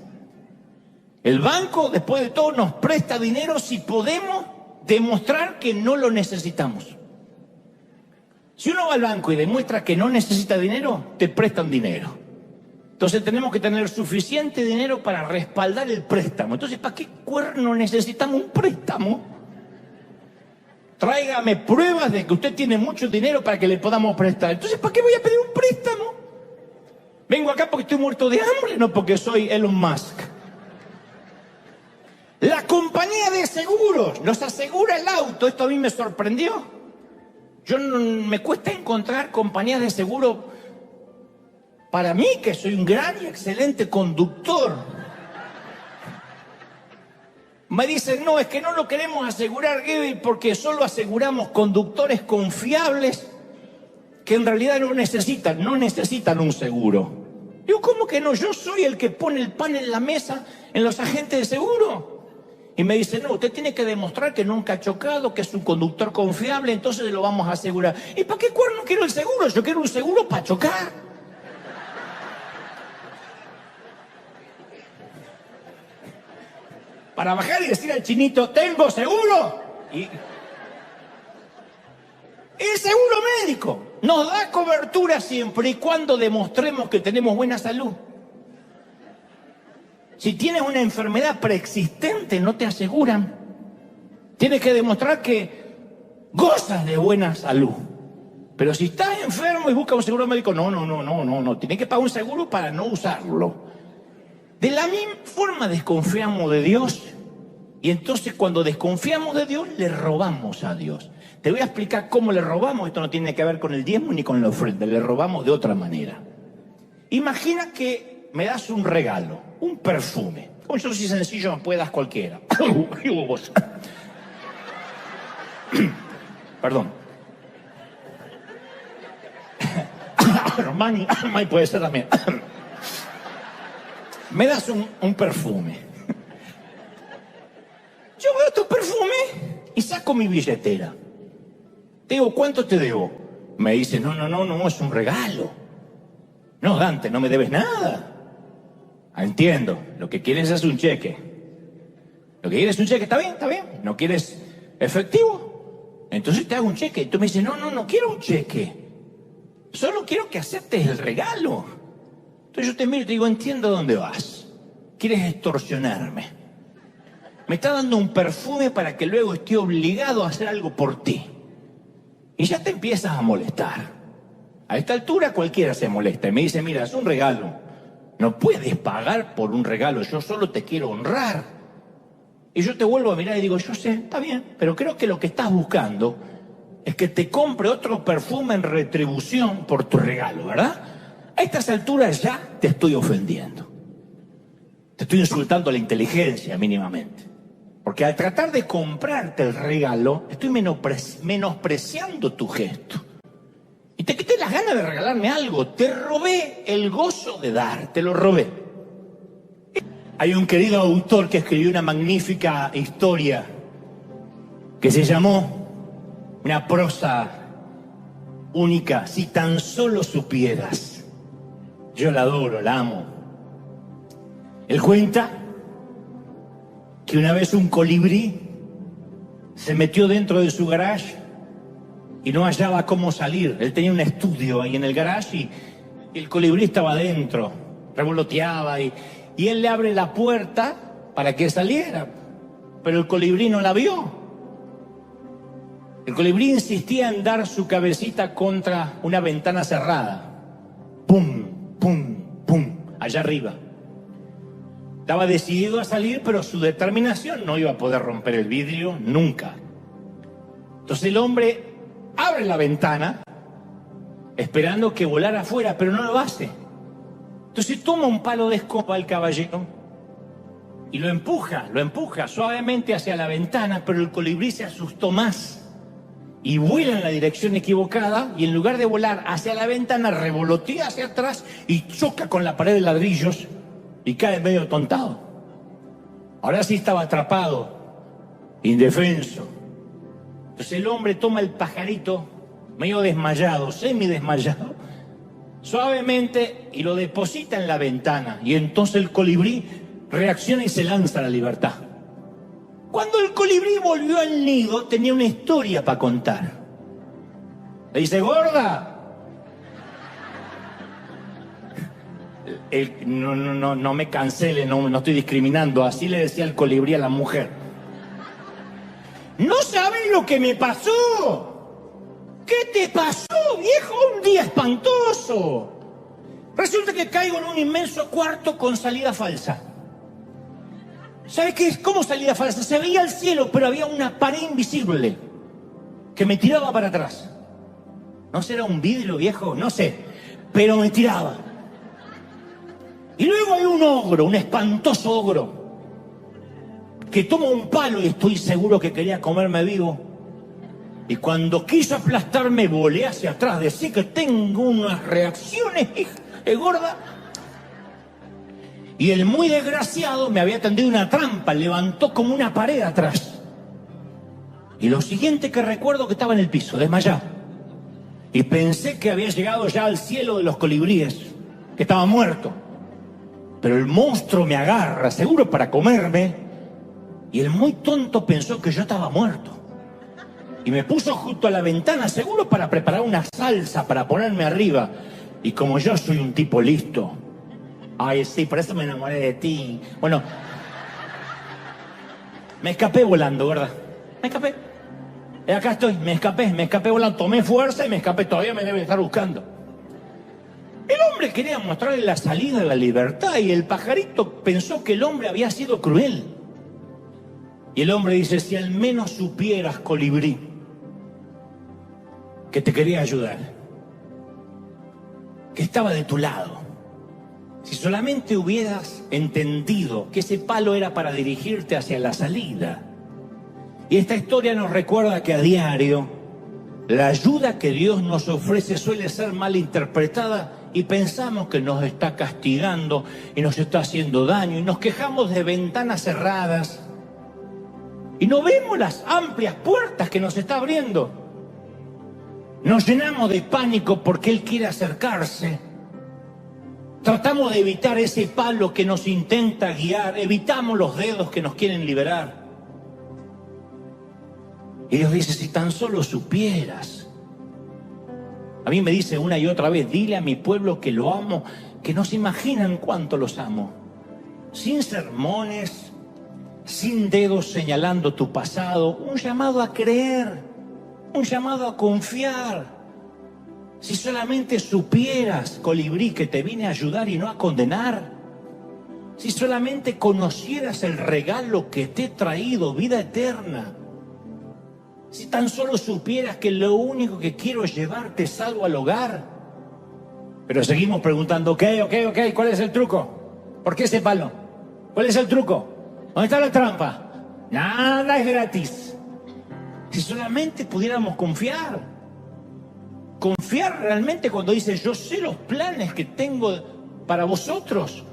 El banco, después de todo, nos presta dinero si podemos demostrar que no lo necesitamos. Si uno va al banco y demuestra que no necesita dinero, te prestan dinero. Entonces tenemos que tener suficiente dinero para respaldar el préstamo. Entonces, ¿para qué cuerno necesitamos un préstamo? Tráigame pruebas de que usted tiene mucho dinero para que le podamos prestar. Entonces, ¿para qué voy a pedir un préstamo? Vengo acá porque estoy muerto de hambre, no porque soy Elon Musk. La compañía de seguros nos asegura el auto. Esto a mí me sorprendió. Me cuesta encontrar compañías de seguro para mí, que soy un gran y excelente conductor. Me dicen, no, es que no lo queremos asegurar, Gaby, porque solo aseguramos conductores confiables que en realidad no necesitan un seguro. Digo, ¿cómo que no? Yo soy el que pone el pan en la mesa en los agentes de seguro. Y me dicen, no, usted tiene que demostrar que nunca ha chocado, que es un conductor confiable, entonces lo vamos a asegurar. ¿Y para qué cuerno quiero el seguro? Yo quiero un seguro para chocar. Para bajar y decir al chinito, ¿tengo seguro? Y el seguro médico nos da cobertura siempre y cuando demostremos que tenemos buena salud. Si tienes una enfermedad preexistente, no te aseguran. Tienes que demostrar que gozas de buena salud. Pero si estás enfermo y buscas un seguro médico, no. Tienes que pagar un seguro para no usarlo. De la misma forma desconfiamos de Dios. Y entonces cuando desconfiamos de Dios, le robamos a Dios. Te voy a explicar cómo le robamos. Esto no tiene que ver con el diezmo ni con la ofrenda. Le robamos de otra manera. Imagina que me das un regalo, un perfume. Como yo soy sencillo, me puede dar cualquiera. Perdón. Armani puede ser también. Me das un perfume. Yo veo tu perfume y saco mi billetera. Te digo, ¿cuánto te debo? Me dice, no, es un regalo. No, Dante, no me debes nada. Entiendo, lo que quieres es un cheque. Lo que quieres es un cheque, está bien. ¿No quieres efectivo? Entonces te hago un cheque. Y tú me dices, no quiero un cheque. Solo quiero que aceptes el regalo. Entonces yo te miro y te digo, entiendo dónde vas. Quieres extorsionarme. Me está dando un perfume para que luego esté obligado a hacer algo por ti. Y ya te empiezas a molestar. A esta altura cualquiera se molesta y me dice, mira, es un regalo. No puedes pagar por un regalo, yo solo te quiero honrar. Y yo te vuelvo a mirar y digo, yo sé, está bien, pero creo que lo que estás buscando es que te compre otro perfume en retribución por tu regalo, ¿verdad? A estas alturas ya te estoy ofendiendo. Te estoy insultando la inteligencia mínimamente. Porque al tratar de comprarte el regalo, estoy menospreciando tu gesto. Y te quité las ganas de regalarme algo. Te robé el gozo de dar, te lo robé. Hay un querido autor que escribió una magnífica historia que se llamó Una prosa única, si tan solo supieras. Yo la adoro, la amo. Él cuenta que una vez un colibrí se metió dentro de su garage y no hallaba cómo salir. Él tenía un estudio ahí en el garage y el colibrí estaba adentro, revoloteaba y él le abre la puerta para que saliera, pero el colibrí no la vio. El colibrí insistía en dar su cabecita contra una ventana cerrada. ¡Pum, pum, pum! Allá arriba. Estaba decidido a salir, pero su determinación no iba a poder romper el vidrio nunca. Entonces el hombre abre la ventana esperando que volara afuera, pero no lo hace. Entonces toma un palo de escoba al caballero y lo empuja suavemente hacia la ventana, pero el colibrí se asustó más y vuela en la dirección equivocada y en lugar de volar hacia la ventana revolotea hacia atrás y choca con la pared de ladrillos y cae medio tontado. Ahora sí estaba atrapado, indefenso. Entonces el hombre toma el pajarito, medio desmayado, semidesmayado, suavemente y lo deposita en la ventana. Y entonces el colibrí reacciona y se lanza a la libertad. Cuando el colibrí volvió al nido, tenía una historia para contar. Le dice, gorda, No me cancele, no estoy discriminando. Así le decía el colibrí a la mujer. ¿No sabes lo que me pasó? ¿Qué te pasó, viejo? Un día espantoso. Resulta que caigo en un inmenso cuarto con salida falsa. ¿Sabes qué es? ¿Cómo salida falsa? Se veía el cielo, pero había una pared invisible que me tiraba para atrás. ¿No será un vidrio, viejo? No sé, pero me tiraba. Y luego hay un ogro, un espantoso ogro, que toma un palo y estoy seguro que quería comerme vivo. Y cuando quiso aplastarme, volé hacia atrás. Decía que tengo unas reacciones, gorda. Y el muy desgraciado me había tendido una trampa, levantó como una pared atrás. Y lo siguiente que recuerdo que estaba en el piso, desmayado. Y pensé que había llegado ya al cielo de los colibríes, que estaba muerto. Pero el monstruo me agarra, seguro para comerme. Y el muy tonto pensó que yo estaba muerto. Y me puso junto a la ventana, seguro para preparar una salsa para ponerme arriba. Y como yo soy un tipo listo, ay, sí, por eso me enamoré de ti. Bueno, me escapé volando, ¿verdad? Me escapé. Y acá estoy, me escapé volando, tomé fuerza y me escapé. Todavía me deben estar buscando. El hombre quería mostrarle la salida de la libertad y el pajarito pensó que el hombre había sido cruel. Y el hombre dice, si al menos supieras, colibrí, que te quería ayudar, que estaba de tu lado. Si solamente hubieras entendido que ese palo era para dirigirte hacia la salida. Y esta historia nos recuerda que a diario la ayuda que Dios nos ofrece suele ser mal interpretada y pensamos que nos está castigando y nos está haciendo daño y nos quejamos de ventanas cerradas y no vemos las amplias puertas que nos está abriendo. Nos llenamos de pánico porque Él quiere acercarse. Tratamos de evitar ese palo que nos intenta guiar, evitamos los dedos que nos quieren liberar. Y Dios dice, si tan solo supieras. A mí me dice una y otra vez, dile a mi pueblo que lo amo, que no se imaginan cuánto los amo. Sin sermones, sin dedos señalando tu pasado, un llamado a creer, un llamado a confiar. Si solamente supieras, colibrí, que te vine a ayudar y no a condenar. Si solamente conocieras el regalo que te he traído, vida eterna. Si tan solo supieras que lo único que quiero es llevarte salvo al hogar. Pero seguimos preguntando, ok, ¿cuál es el truco? ¿Por qué ese palo? ¿Cuál es el truco? ¿Dónde está la trampa? Nada es gratis. Si solamente pudiéramos confiar. Confiar realmente cuando dice, yo sé los planes que tengo para vosotros.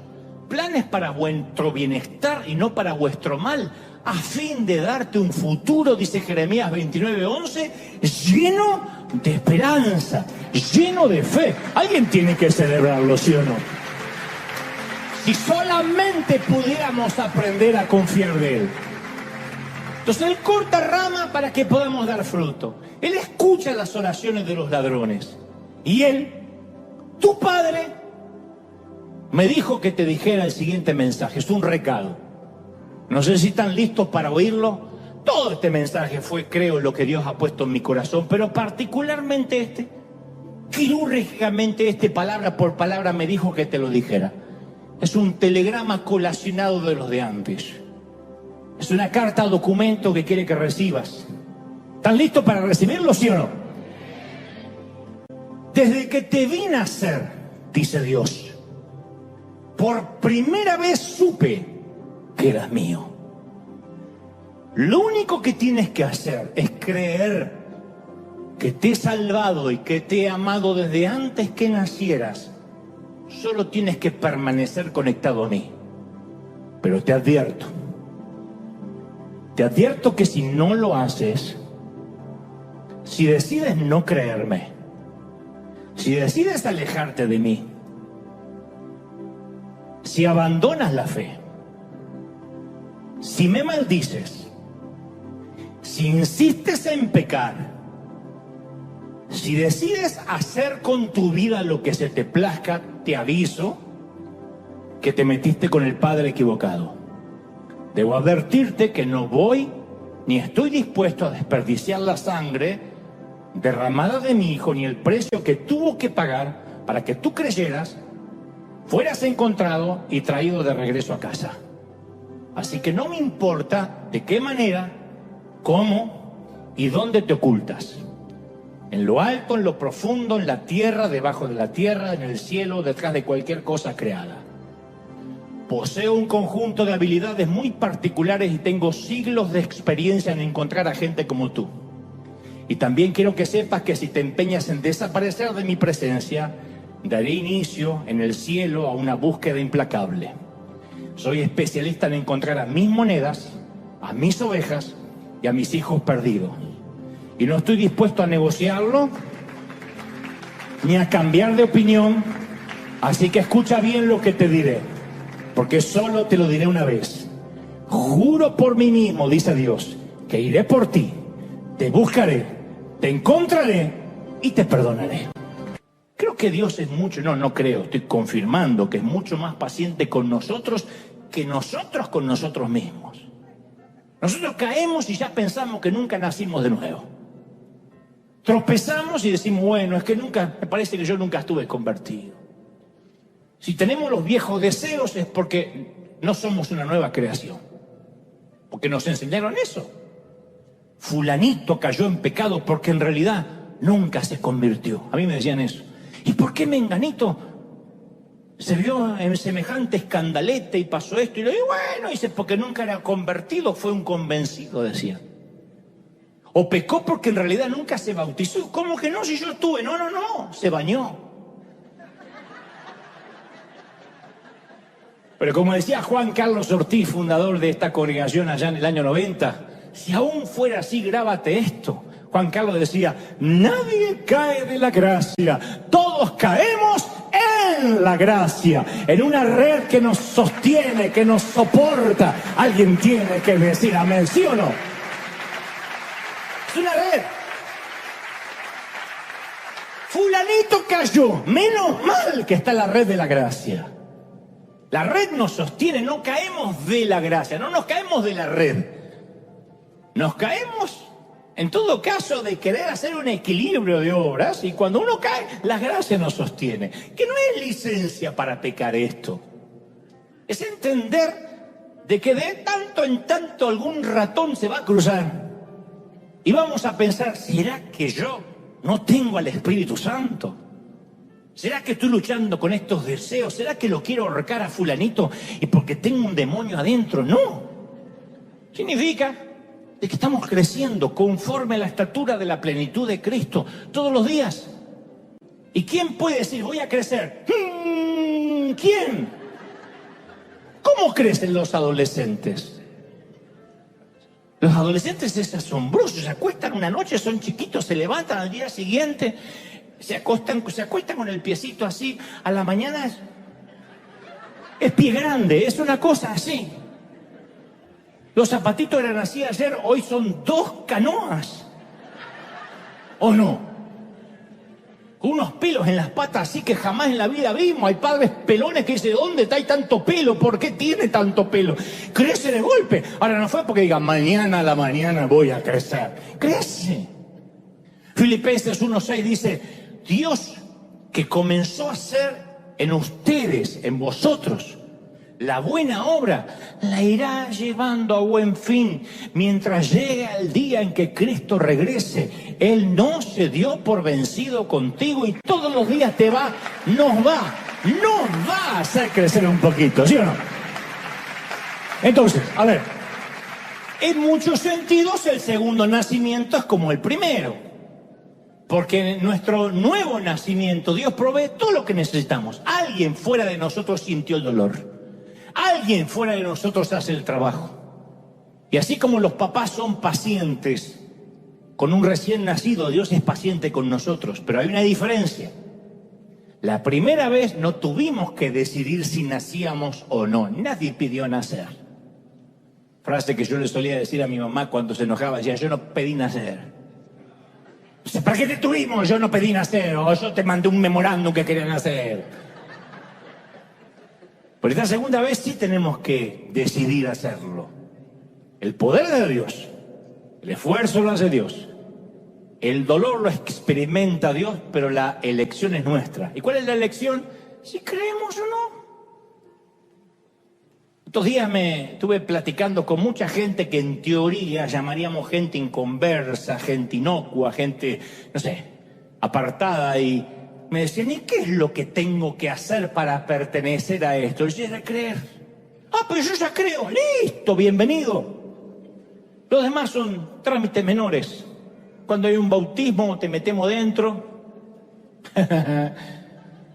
Planes para vuestro bienestar y no para vuestro mal. A fin de darte un futuro, dice Jeremías 29:11, lleno de esperanza, lleno de fe. Alguien tiene que celebrarlo, ¿sí o no? Si solamente pudiéramos aprender a confiar de Él. Entonces Él corta rama para que podamos dar fruto. Él escucha las oraciones de los ladrones. Y Él, tu Padre, me dijo que te dijera el siguiente mensaje. Es un recado. No sé si están listos para oírlo. Todo este mensaje fue, creo, lo que Dios ha puesto en mi corazón, pero particularmente quirúrgicamente palabra por palabra me dijo que te lo dijera. Es un telegrama colacionado de los de antes. Es una carta o documento que quiere que recibas. ¿Están listos para recibirlo, sí o no? Desde que te vine a ser, dice Dios, por primera vez supe que eras mío. Lo único que tienes que hacer es creer que te he salvado y que te he amado desde antes que nacieras. Solo tienes que permanecer conectado a mí. Pero te advierto que si no lo haces, si decides no creerme, si decides alejarte de mí, si abandonas la fe, si me maldices, si insistes en pecar, si decides hacer con tu vida lo que se te plazca, te aviso que te metiste con el padre equivocado. Debo advertirte que no voy ni estoy dispuesto a desperdiciar la sangre derramada de mi hijo, ni el precio que tuvo que pagar para que tú creyeras, fueras encontrado y traído de regreso a casa. Así que no me importa de qué manera, cómo y dónde te ocultas. En lo alto, en lo profundo, en la tierra, debajo de la tierra, en el cielo, detrás de cualquier cosa creada. Poseo un conjunto de habilidades muy particulares y tengo siglos de experiencia en encontrar a gente como tú. Y también quiero que sepas que si te empeñas en desaparecer de mi presencia, daré inicio en el cielo a una búsqueda implacable. Soy especialista en encontrar a mis monedas, a mis ovejas y a mis hijos perdidos. Y no estoy dispuesto a negociarlo ni a cambiar de opinión, así que escucha bien lo que te diré, porque solo te lo diré una vez. Juro por mí mismo, dice Dios, que iré por ti, te buscaré, te encontraré y te perdonaré. Creo que Dios es mucho, no creo, estoy confirmando que es mucho más paciente con nosotros que nosotros con nosotros mismos. Nosotros caemos y ya pensamos que nunca nacimos de nuevo. Tropezamos y decimos, bueno, es que nunca, me parece que yo nunca estuve convertido. Si tenemos los viejos deseos es porque no somos una nueva creación. Porque nos enseñaron eso. Fulanito cayó en pecado porque en realidad nunca se convirtió. A mí me decían eso. ¿Y por qué Menganito se vio en semejante escandalete y pasó esto? Y le digo, bueno, dice, porque nunca era convertido, fue un convencido, decía. O pecó porque en realidad nunca se bautizó. ¿Cómo que no? Si yo estuve. No, se bañó. Pero como decía Juan Carlos Ortiz, fundador de esta congregación allá en el año 90, si aún fuera así, grábate esto. Juan Carlos decía, nadie cae de la gracia, todos caemos en la gracia, en una red que nos sostiene, que nos soporta. Alguien tiene que decir amén, ¿sí o no? Es una red. Fulanito cayó, menos mal que está la red de la gracia. La red nos sostiene, no caemos de la gracia, no nos caemos de la red. Nos caemos, en todo caso, de querer hacer un equilibrio de obras, y cuando uno cae, la gracia nos sostiene. Que no es licencia para pecar esto. Es entender de que de tanto en tanto algún ratón se va a cruzar. Y vamos a pensar, ¿será que yo no tengo al Espíritu Santo? ¿Será que estoy luchando con estos deseos? ¿Será que lo quiero ahorcar a fulanito y porque tengo un demonio adentro? No. Significa de que estamos creciendo conforme a la estatura de la plenitud de Cristo todos los días. ¿Y quién puede decir, voy a crecer? ¿Quién? ¿Cómo crecen los adolescentes? Los adolescentes es asombroso. Se acuestan una noche, son chiquitos, se levantan al día siguiente, se acuestan con el piecito así, a la mañana es pie grande, es una cosa así. Los zapatitos eran así ayer, hoy son 2 canoas. ¿O no? Con unos pelos en las patas así que jamás en la vida vimos. Hay padres pelones que dicen, ¿dónde está tanto pelo? ¿Por qué tiene tanto pelo? Crece de golpe. Ahora no fue porque digan, mañana a la mañana voy a crecer. Crece. Filipenses 1:6 dice, Dios que comenzó a hacer en ustedes, en vosotros, la buena obra, la irá llevando a buen fin mientras llegue el día en que Cristo regrese. Él no se dio por vencido contigo y todos los días nos va a hacer crecer un poquito, ¿sí o no? Entonces, a ver, en muchos sentidos el segundo nacimiento es como el primero. Porque en nuestro nuevo nacimiento Dios provee todo lo que necesitamos. Alguien fuera de nosotros sintió el dolor. Alguien fuera de nosotros hace el trabajo. Y así como los papás son pacientes con un recién nacido, Dios es paciente con nosotros. Pero hay una diferencia. La primera vez no tuvimos que decidir si nacíamos o no. Nadie pidió nacer. Frase que yo le solía decir a mi mamá cuando se enojaba. Decía, yo no pedí nacer. ¿Para qué te tuvimos? Yo no pedí nacer. O yo te mandé un memorándum que quería nacer. Pero esta segunda vez sí tenemos que decidir hacerlo. El poder de Dios, el esfuerzo lo hace Dios, el dolor lo experimenta Dios, pero la elección es nuestra. ¿Y cuál es la elección? Si creemos o no. Estos días me estuve platicando con mucha gente que en teoría llamaríamos gente inconversa, gente inocua, gente, no sé, apartada, y me decían, ¿y qué es lo que tengo que hacer para pertenecer a esto? Y yo era creer. Ah, pero yo ya creo, listo, bienvenido. Los demás son trámites menores. Cuando hay un bautismo te metemos dentro.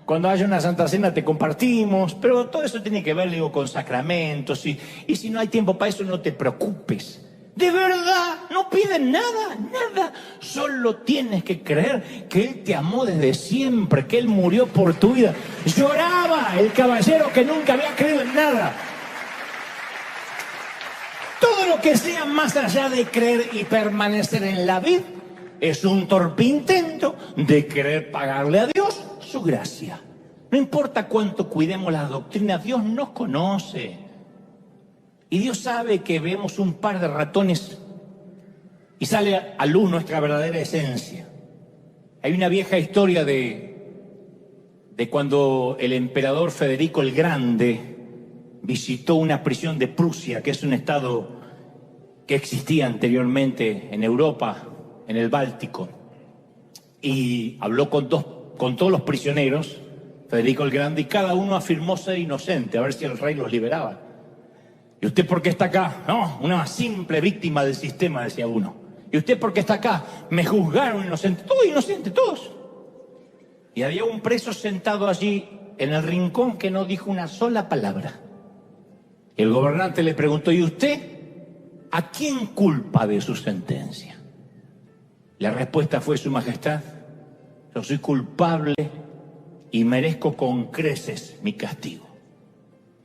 Cuando haya una Santa Cena te compartimos. Pero todo eso tiene que ver, digo, con sacramentos. Y si no hay tiempo para eso, no te preocupes. De verdad, no piden nada, nada. Solo tienes que creer que Él te amó desde siempre, que Él murió por tu vida. Lloraba el caballero que nunca había creído en nada. Todo lo que sea más allá de creer y permanecer en la vida es un torpe intento de querer pagarle a Dios su gracia. No importa cuánto cuidemos las doctrinas, Dios nos conoce. Y Dios sabe que vemos un par de ratones y sale a luz nuestra verdadera esencia. Hay una vieja historia de cuando el emperador Federico el Grande visitó una prisión de Prusia, que es un estado que existía anteriormente en Europa, en el Báltico, y habló con todos los prisioneros, Federico el Grande, y cada uno afirmó ser inocente, a ver si el rey los liberaba. ¿Y usted por qué está acá? No, una simple víctima del sistema, decía uno. ¿Y usted por qué está acá? Me juzgaron inocente. Todos inocentes, todos. Y había un preso sentado allí en el rincón que no dijo una sola palabra. Y el gobernante le preguntó, ¿y usted a quién culpa de su sentencia? La respuesta fue, Su Majestad, yo soy culpable y merezco con creces mi castigo.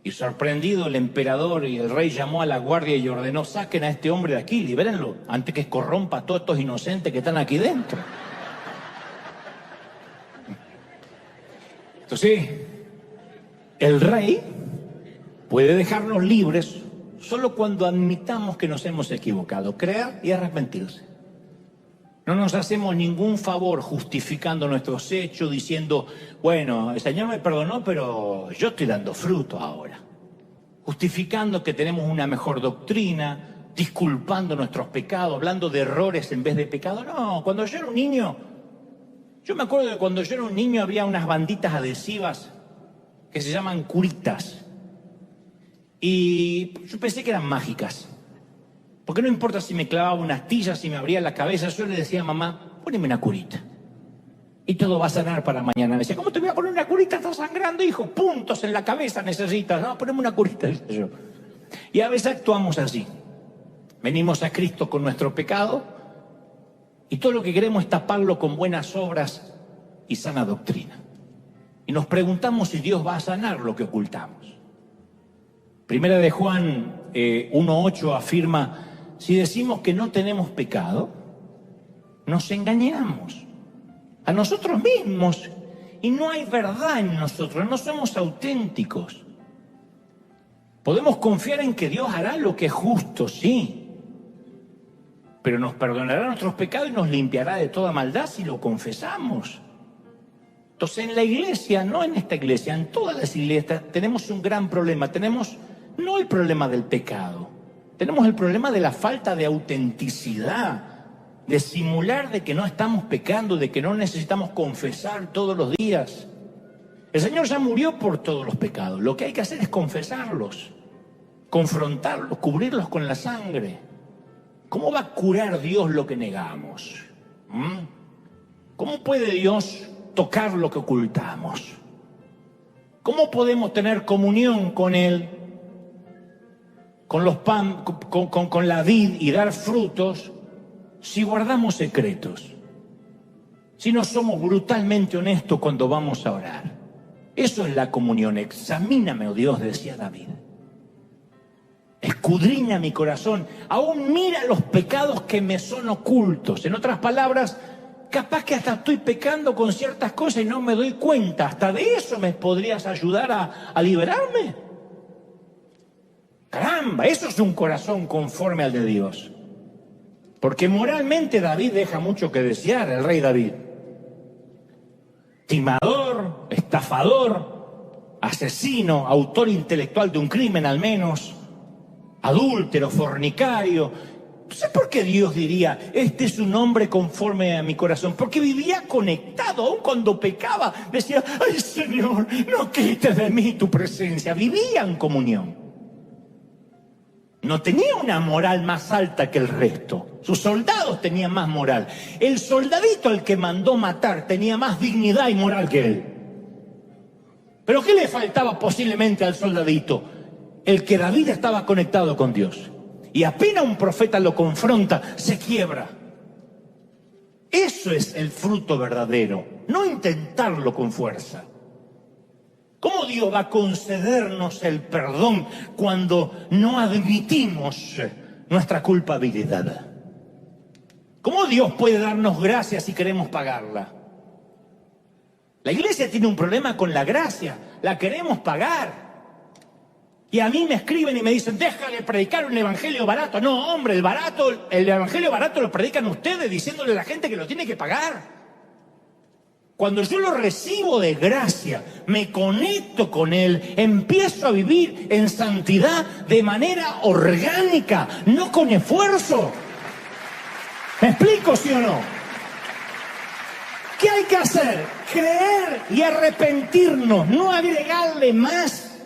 Y sorprendido el emperador y el rey llamó a la guardia y ordenó, saquen a este hombre de aquí, libérenlo, antes que corrompa a todos estos inocentes que están aquí dentro. Entonces, el rey puede dejarnos libres solo cuando admitamos que nos hemos equivocado, creer y arrepentirse. No nos hacemos ningún favor justificando nuestros hechos, diciendo, bueno, el Señor me perdonó, pero yo estoy dando fruto ahora. Justificando que tenemos una mejor doctrina, disculpando nuestros pecados, hablando de errores en vez de pecados. No, cuando yo era un niño, yo me acuerdo que cuando yo era un niño había unas banditas adhesivas que se llaman curitas. Y yo pensé que eran mágicas. Porque no importa si me clavaba una astilla, si me abría la cabeza, yo le decía a mamá, poneme una curita. Y todo va a sanar para mañana. Me decía, ¿cómo te voy a poner una curita? Estás sangrando, hijo. Puntos en la cabeza necesitas. No, poneme una curita, decía yo. Y a veces actuamos así. Venimos a Cristo con nuestro pecado y todo lo que queremos es taparlo con buenas obras y sana doctrina. Y nos preguntamos si Dios va a sanar lo que ocultamos. Primera de Juan 1:8 afirma, si decimos que no tenemos pecado, nos engañamos a nosotros mismos y no hay verdad en nosotros, no somos auténticos. Podemos confiar en que Dios hará lo que es justo, sí, pero nos perdonará nuestros pecados y nos limpiará de toda maldad si lo confesamos. Entonces en la iglesia, no en esta iglesia, en todas las iglesias tenemos un gran problema. Tenemos no el problema del pecado, tenemos el problema de la falta de autenticidad, de simular de que no estamos pecando, de que no necesitamos confesar todos los días. El Señor ya murió por todos los pecados, lo que hay que hacer es confesarlos, confrontarlos, cubrirlos con la sangre. ¿Cómo va a curar Dios lo que negamos? ¿Cómo puede Dios tocar lo que ocultamos? ¿Cómo podemos tener comunión con Él, con la vid y dar frutos si guardamos secretos? Si no somos brutalmente honestos cuando vamos a orar. Eso es la comunión. Examíname, oh Dios, decía David. Escudriña mi corazón. Aún mira los pecados que me son ocultos. En otras palabras, capaz que hasta estoy pecando con ciertas cosas y no me doy cuenta. Hasta de eso me podrías ayudar a liberarme. Caramba, eso es un corazón conforme al de Dios. Porque moralmente David deja mucho que desear, el rey David. Timador, estafador, asesino, autor intelectual de un crimen al menos, adúltero, fornicario. No sé por qué Dios diría, este es un hombre conforme a mi corazón. Porque vivía conectado, aun cuando pecaba. Decía, ay Señor, no quites de mí tu presencia. Vivía en comunión. No tenía una moral más alta que el resto. Sus soldados tenían más moral. El soldadito al que mandó matar tenía más dignidad y moral que él. ¿Pero qué le faltaba posiblemente al soldadito? El que David estaba conectado con Dios. Y apenas un profeta lo confronta, se quiebra. Eso es el fruto verdadero, no intentarlo con fuerza. ¿Cómo Dios va a concedernos el perdón cuando no admitimos nuestra culpabilidad? ¿Cómo Dios puede darnos gracia si queremos pagarla? La iglesia tiene un problema con la gracia, la queremos pagar. Y a mí me escriben y me dicen, déjale predicar un evangelio barato. No, hombre, el evangelio barato lo predican ustedes diciéndole a la gente que lo tiene que pagar. Cuando yo lo recibo de gracia, me conecto con Él, empiezo a vivir en santidad de manera orgánica, no con esfuerzo. ¿Me explico, sí o no? ¿Qué hay que hacer? Creer y arrepentirnos, no agregarle más.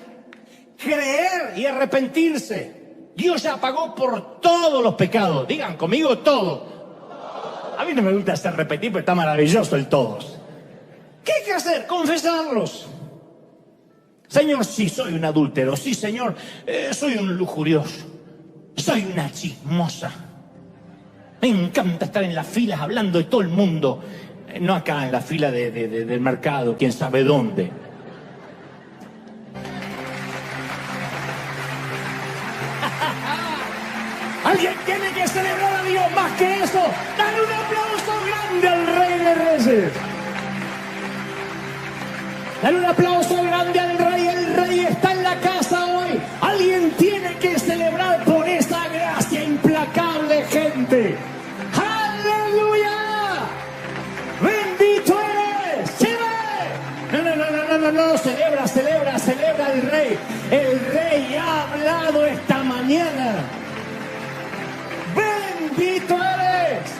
Creer y arrepentirse. Dios ya pagó por todos los pecados. Digan conmigo todo. A mí no me gusta hacer repetir, pero está maravilloso el todos. ¿Qué hay que hacer? Confesarlos. Señor, sí, soy un adúltero. Sí, Señor, soy un lujurioso. Soy una chismosa. Me encanta estar en las filas hablando de todo el mundo. No acá en la fila del mercado, quién sabe dónde. Alguien tiene que celebrar a Dios más que eso. Dale un aplauso grande al Rey de Reyes. Dale un aplauso grande al Rey. El Rey está en la casa hoy. Alguien tiene que celebrar por esa gracia implacable, gente. ¡Aleluya! ¡Bendito eres! ¡Sí! No, celebra el Rey. El Rey ha hablado esta mañana. ¡Bendito eres!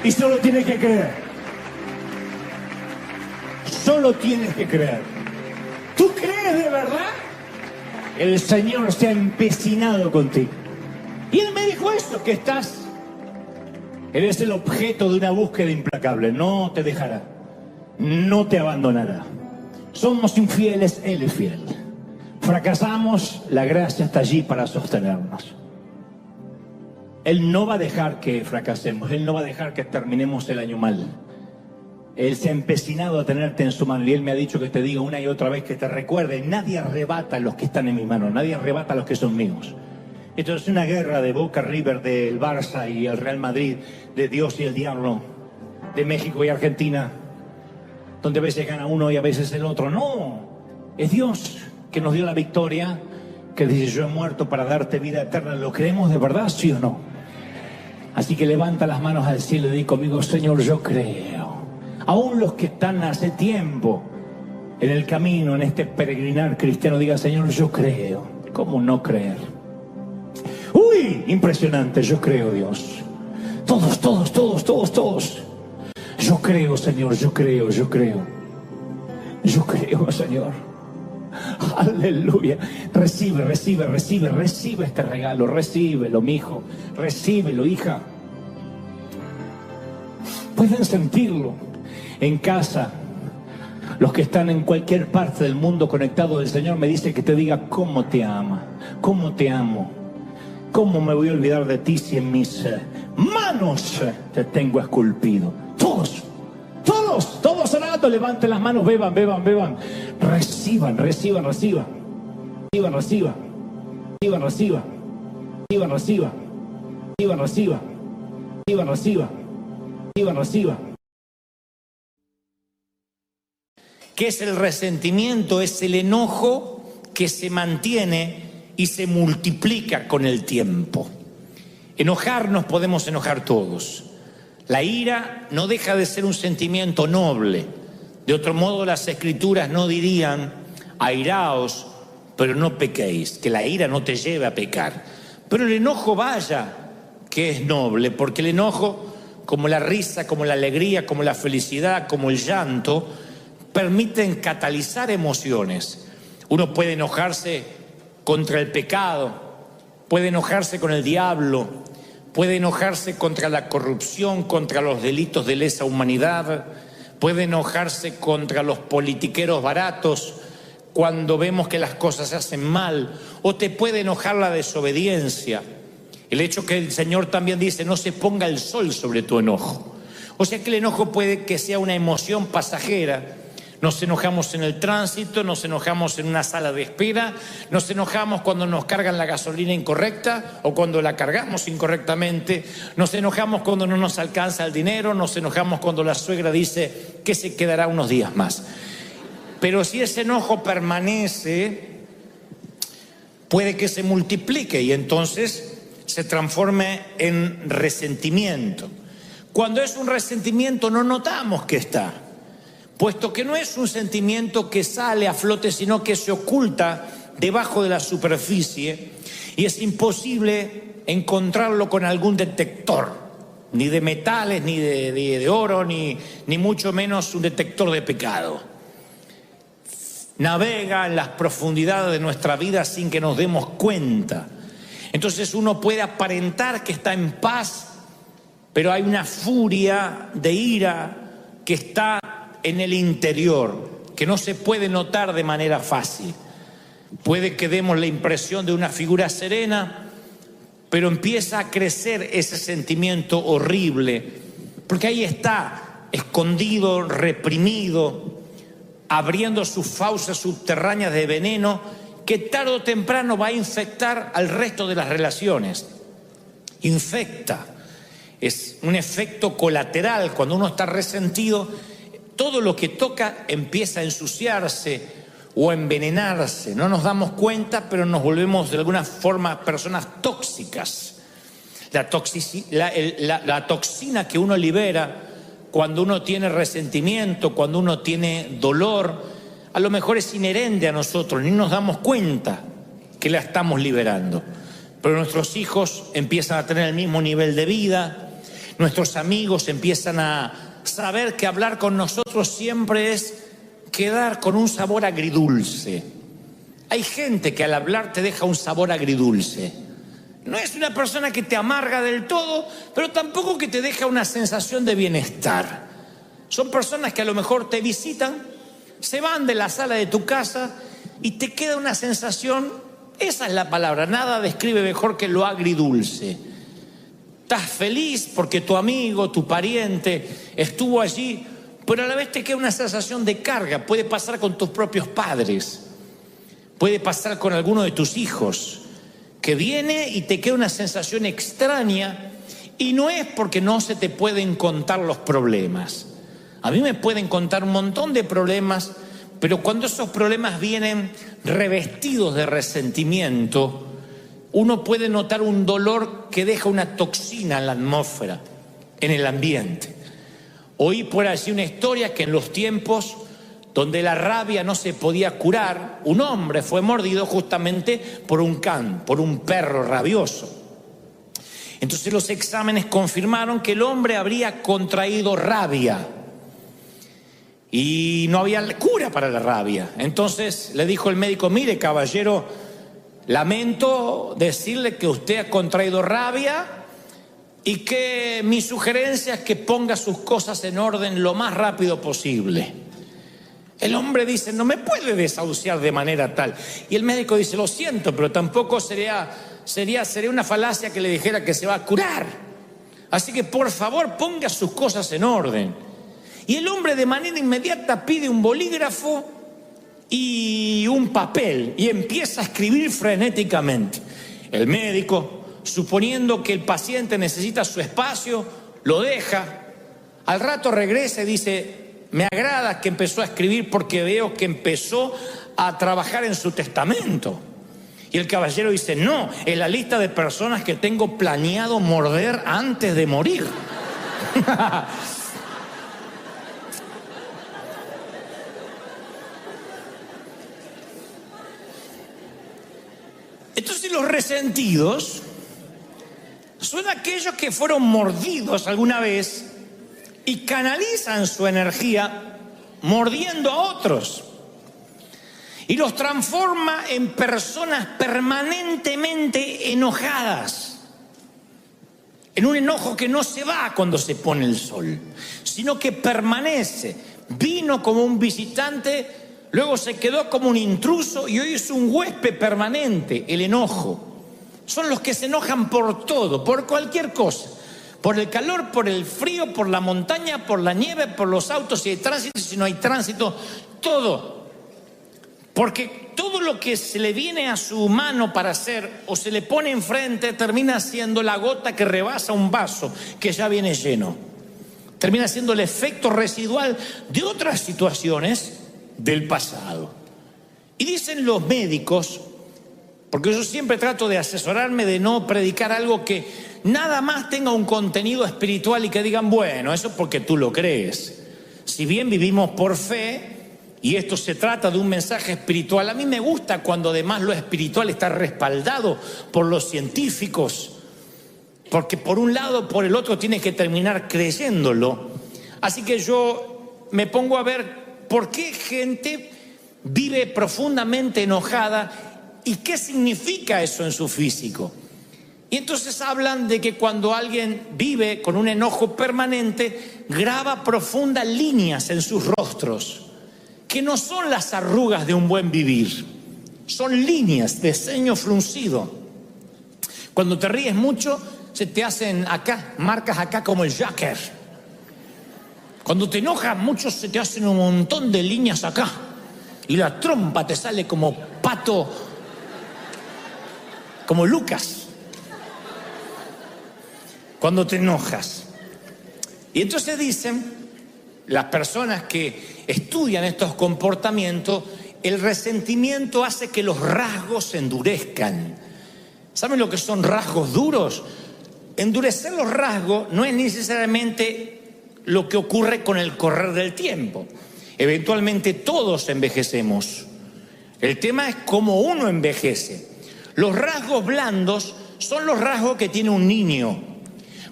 Y solo tienes que creer. Solo tienes que creer. ¿Tú crees de verdad? El Señor se ha empecinado contigo. Y Él me dijo esto, que eres el objeto de una búsqueda implacable. No te dejará. No te abandonará. Somos infieles, Él es fiel. Fracasamos, la gracia está allí para sostenernos. Él no va a dejar que fracasemos. Él no va a dejar que terminemos el año mal. Él se ha empecinado a tenerte en su mano. Y Él me ha dicho que te diga una y otra vez, que te recuerde: nadie arrebata a los que están en mi mano. Nadie arrebata a los que son míos. Esto es una guerra de Boca River, del Barça y el Real Madrid, de Dios y el diablo, de México y Argentina, donde a veces gana uno y a veces el otro. No, es Dios que nos dio la victoria, que dice: yo he muerto para darte vida eterna. ¿Lo creemos de verdad, sí o no? Así que levanta las manos al cielo y di conmigo: Señor, yo creo. Aún los que están hace tiempo en el camino, en este peregrinar cristiano, diga: Señor, yo creo. ¿Cómo no creer? ¡Uy! Impresionante, yo creo, Dios. Todos. Yo creo, Señor, yo creo. Yo creo, Señor. Aleluya. Recibe este regalo. Recíbelo, mi hijo. Recíbelo, hija. Pueden sentirlo en casa. Los que están en cualquier parte del mundo conectados, el Señor me dice que te diga cómo te ama, cómo te amo. ¿Cómo me voy a olvidar de ti si en mis manos te tengo esculpido? Todos orando, levanten las manos, beban. Reciban. ¿Qué es el resentimiento? Es el enojo que se mantiene y se multiplica con el tiempo. Enojarnos podemos enojar todos. La ira no deja de ser un sentimiento noble. De otro modo, las Escrituras no dirían: airaos, pero no pequéis, que la ira no te lleve a pecar. Pero el enojo, vaya que es noble, porque el enojo, como la risa, como la alegría, como la felicidad, como el llanto, permiten catalizar emociones. Uno puede enojarse contra el pecado, puede enojarse con el diablo, puede enojarse contra la corrupción, contra los delitos de lesa humanidad, puede enojarse contra los politiqueros baratos cuando vemos que las cosas se hacen mal, o te puede enojar la desobediencia. El hecho que el Señor también dice: no se ponga el sol sobre tu enojo. O sea que el enojo puede que sea una emoción pasajera. Nos enojamos en el tránsito, nos enojamos en una sala de espera, nos enojamos cuando nos cargan la gasolina incorrecta o cuando la cargamos incorrectamente, nos enojamos cuando no nos alcanza el dinero, nos enojamos cuando la suegra dice que se quedará unos días más. Pero si ese enojo permanece, puede que se multiplique y entonces se transforme en resentimiento. Cuando es un resentimiento no notamos que está, puesto que no es un sentimiento que sale a flote, sino que se oculta debajo de la superficie y es imposible encontrarlo con algún detector, ni de metales, ni de oro, ni mucho menos un detector de pecado. Navega en las profundidades de nuestra vida sin que nos demos cuenta. Entonces uno puede aparentar que está en paz, pero hay una furia de ira que está en el interior, que no se puede notar de manera fácil. Puede que demos la impresión de una figura serena, pero empieza a crecer ese sentimiento horrible, porque ahí está, escondido, reprimido, abriendo sus fauces subterráneas de veneno, que tarde o temprano va a infectar al resto de las relaciones. Infecta. Es un efecto colateral. Cuando uno está resentido, todo lo que toca empieza a ensuciarse o a envenenarse. No nos damos cuenta, pero nos volvemos de alguna forma personas tóxicas. La toxina que uno libera cuando uno tiene resentimiento, cuando uno tiene dolor, a lo mejor es inherente a nosotros, ni nos damos cuenta que la estamos liberando. Pero nuestros hijos empiezan a tener el mismo nivel de vida, nuestros amigos empiezan a saber que hablar con nosotros siempre es quedar con un sabor agridulce. Hay gente que al hablar te deja un sabor agridulce. No es una persona que te amarga del todo, pero tampoco que te deja una sensación de bienestar. Son personas que a lo mejor te visitan, se van de la sala de tu casa y te queda una sensación, esa es la palabra, nada describe mejor que lo agridulce. Estás feliz porque tu amigo, tu pariente estuvo allí, pero a la vez te queda una sensación de carga. Puede pasar con tus propios padres, puede pasar con alguno de tus hijos, que viene y te queda una sensación extraña, y no es porque no se te pueden contar los problemas. A mí me pueden contar un montón de problemas, pero cuando esos problemas vienen revestidos de resentimiento, uno puede notar un dolor que deja una toxina en la atmósfera, en el ambiente. Oí por allí una historia que en los tiempos donde la rabia no se podía curar, un hombre fue mordido justamente por un can, por un perro rabioso. Entonces los exámenes confirmaron que el hombre habría contraído rabia y no había cura para la rabia. Entonces le dijo el médico: mire, caballero, lamento decirle que usted ha contraído rabia y que mi sugerencia es que ponga sus cosas en orden lo más rápido posible. El hombre dice: no me puede desahuciar de manera tal. Y el médico dice: lo siento, pero tampoco sería una falacia que le dijera que se va a curar. Así que por favor ponga sus cosas en orden. Y el hombre de manera inmediata pide un bolígrafo y un papel y empieza a escribir frenéticamente. El médico, suponiendo que el paciente necesita su espacio, lo deja. Al rato regresa y dice: me agrada que empezó a escribir porque veo que empezó a trabajar en su testamento. Y el caballero dice, no, es la lista de personas que tengo planeado morder antes de morir. Entonces los resentidos son aquellos que fueron mordidos alguna vez y canalizan su energía mordiendo a otros. Y los transforma en personas permanentemente enojadas. En un enojo que no se va cuando se pone el sol, sino que permanece. Vino como un visitante, luego se quedó como un intruso y hoy es un huésped permanente, el enojo. Son los que se enojan por todo, por cualquier cosa. Por el calor, por el frío, por la montaña, por la nieve, por los autos, si hay tránsito, si no hay tránsito, todo. Porque todo lo que se le viene a su mano para hacer o se le pone enfrente termina siendo la gota que rebasa un vaso que ya viene lleno. Termina siendo el efecto residual de otras situaciones del pasado. Y dicen los médicos, porque yo siempre trato de asesorarme de no predicar algo que nada más tenga un contenido espiritual y que digan, bueno, eso es porque tú lo crees. Si bien vivimos por fe y esto se trata de un mensaje espiritual, a mí me gusta cuando además lo espiritual está respaldado por los científicos, porque por un lado o por el otro tienes que terminar creyéndolo. Así que yo me pongo a ver por qué gente vive profundamente enojada y qué significa eso en su físico. Y entonces hablan de que cuando alguien vive con un enojo permanente, graba profundas líneas en sus rostros, que no son las arrugas de un buen vivir, son líneas de ceño fruncido. Cuando te ríes mucho, se te hacen acá, marcas acá como el Joker. Cuando te enojas mucho, se te hacen un montón de líneas acá. Y la trompa te sale como pato, como Lucas. Cuando te enojas. Y entonces dicen las personas que estudian estos comportamientos, el resentimiento hace que los rasgos se endurezcan. ¿Saben lo que son rasgos duros? Endurecer los rasgos no es necesariamente lo que ocurre con el correr del tiempo. Eventualmente todos envejecemos. El tema es cómo uno envejece. Los rasgos blandos son los rasgos que tiene un niño.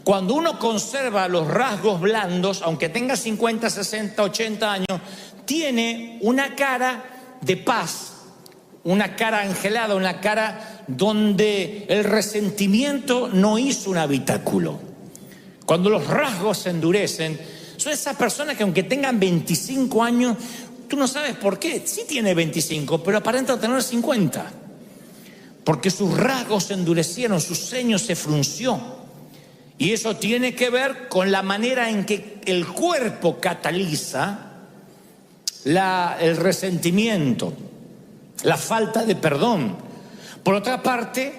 Cuando uno conserva los rasgos blandos, aunque tenga 50, 60, 80 años, tiene una cara de paz, una cara angelada, una cara donde el resentimiento no hizo un habitáculo. Cuando los rasgos se endurecen, son esas personas que aunque tengan 25 años, tú no sabes por qué. Sí tiene 25, pero aparenta tener 50. Porque sus rasgos se endurecieron, su ceño se frunció. Y eso tiene que ver con la manera en que el cuerpo cataliza el resentimiento, la falta de perdón. Por otra parte,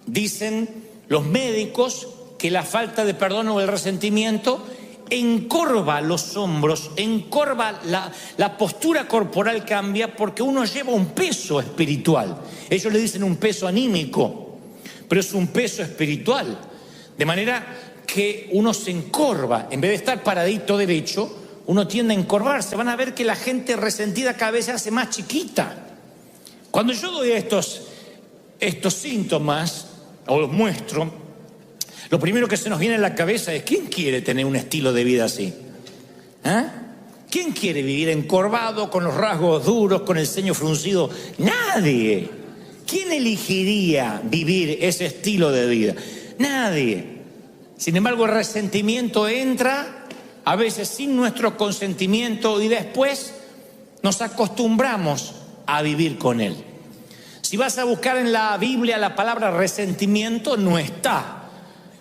dicen los médicos que la falta de perdón o el resentimiento encorva los hombros, encorva la postura corporal cambia porque uno lleva un peso espiritual. Ellos le dicen un peso anímico, pero es un peso espiritual. De manera que uno se encorva, en vez de estar paradito derecho, uno tiende a encorvarse. Van a ver que la gente resentida cada vez se hace más chiquita. Cuando yo doy estos síntomas, o los muestro, lo primero que se nos viene a la cabeza es ¿quién quiere tener un estilo de vida así? ¿Ah? ¿Quién quiere vivir encorvado, con los rasgos duros, con el ceño fruncido? Nadie. ¿Quién elegiría vivir ese estilo de vida? Nadie. Sin embargo, el resentimiento entra a veces sin nuestro consentimiento y después nos acostumbramos a vivir con él. Si vas a buscar en la Biblia la palabra resentimiento, no está,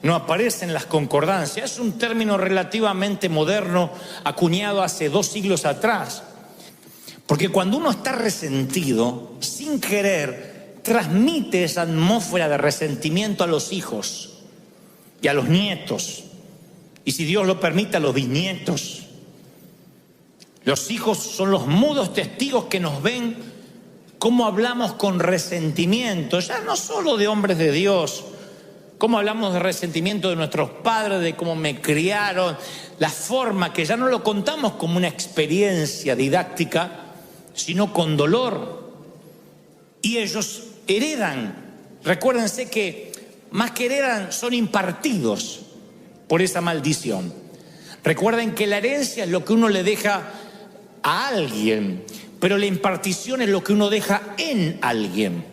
no aparece en las concordancias. Es un término relativamente moderno, acuñado hace 2 siglos atrás. Porque cuando uno está resentido, sin querer, transmite esa atmósfera de resentimiento a los hijos y a los nietos, y si Dios lo permite, a los bisnietos. Los hijos son los mudos testigos que nos ven cómo hablamos con resentimiento, ya no solo de hombres de Dios, cómo hablamos de resentimiento de nuestros padres, de cómo me criaron, la forma que ya no lo contamos como una experiencia didáctica, sino con dolor. Y ellos heredan, recuérdense que más que heredan, son impartidos por esa maldición. Recuerden que la herencia es lo que uno le deja a alguien, pero la impartición es lo que uno deja en alguien.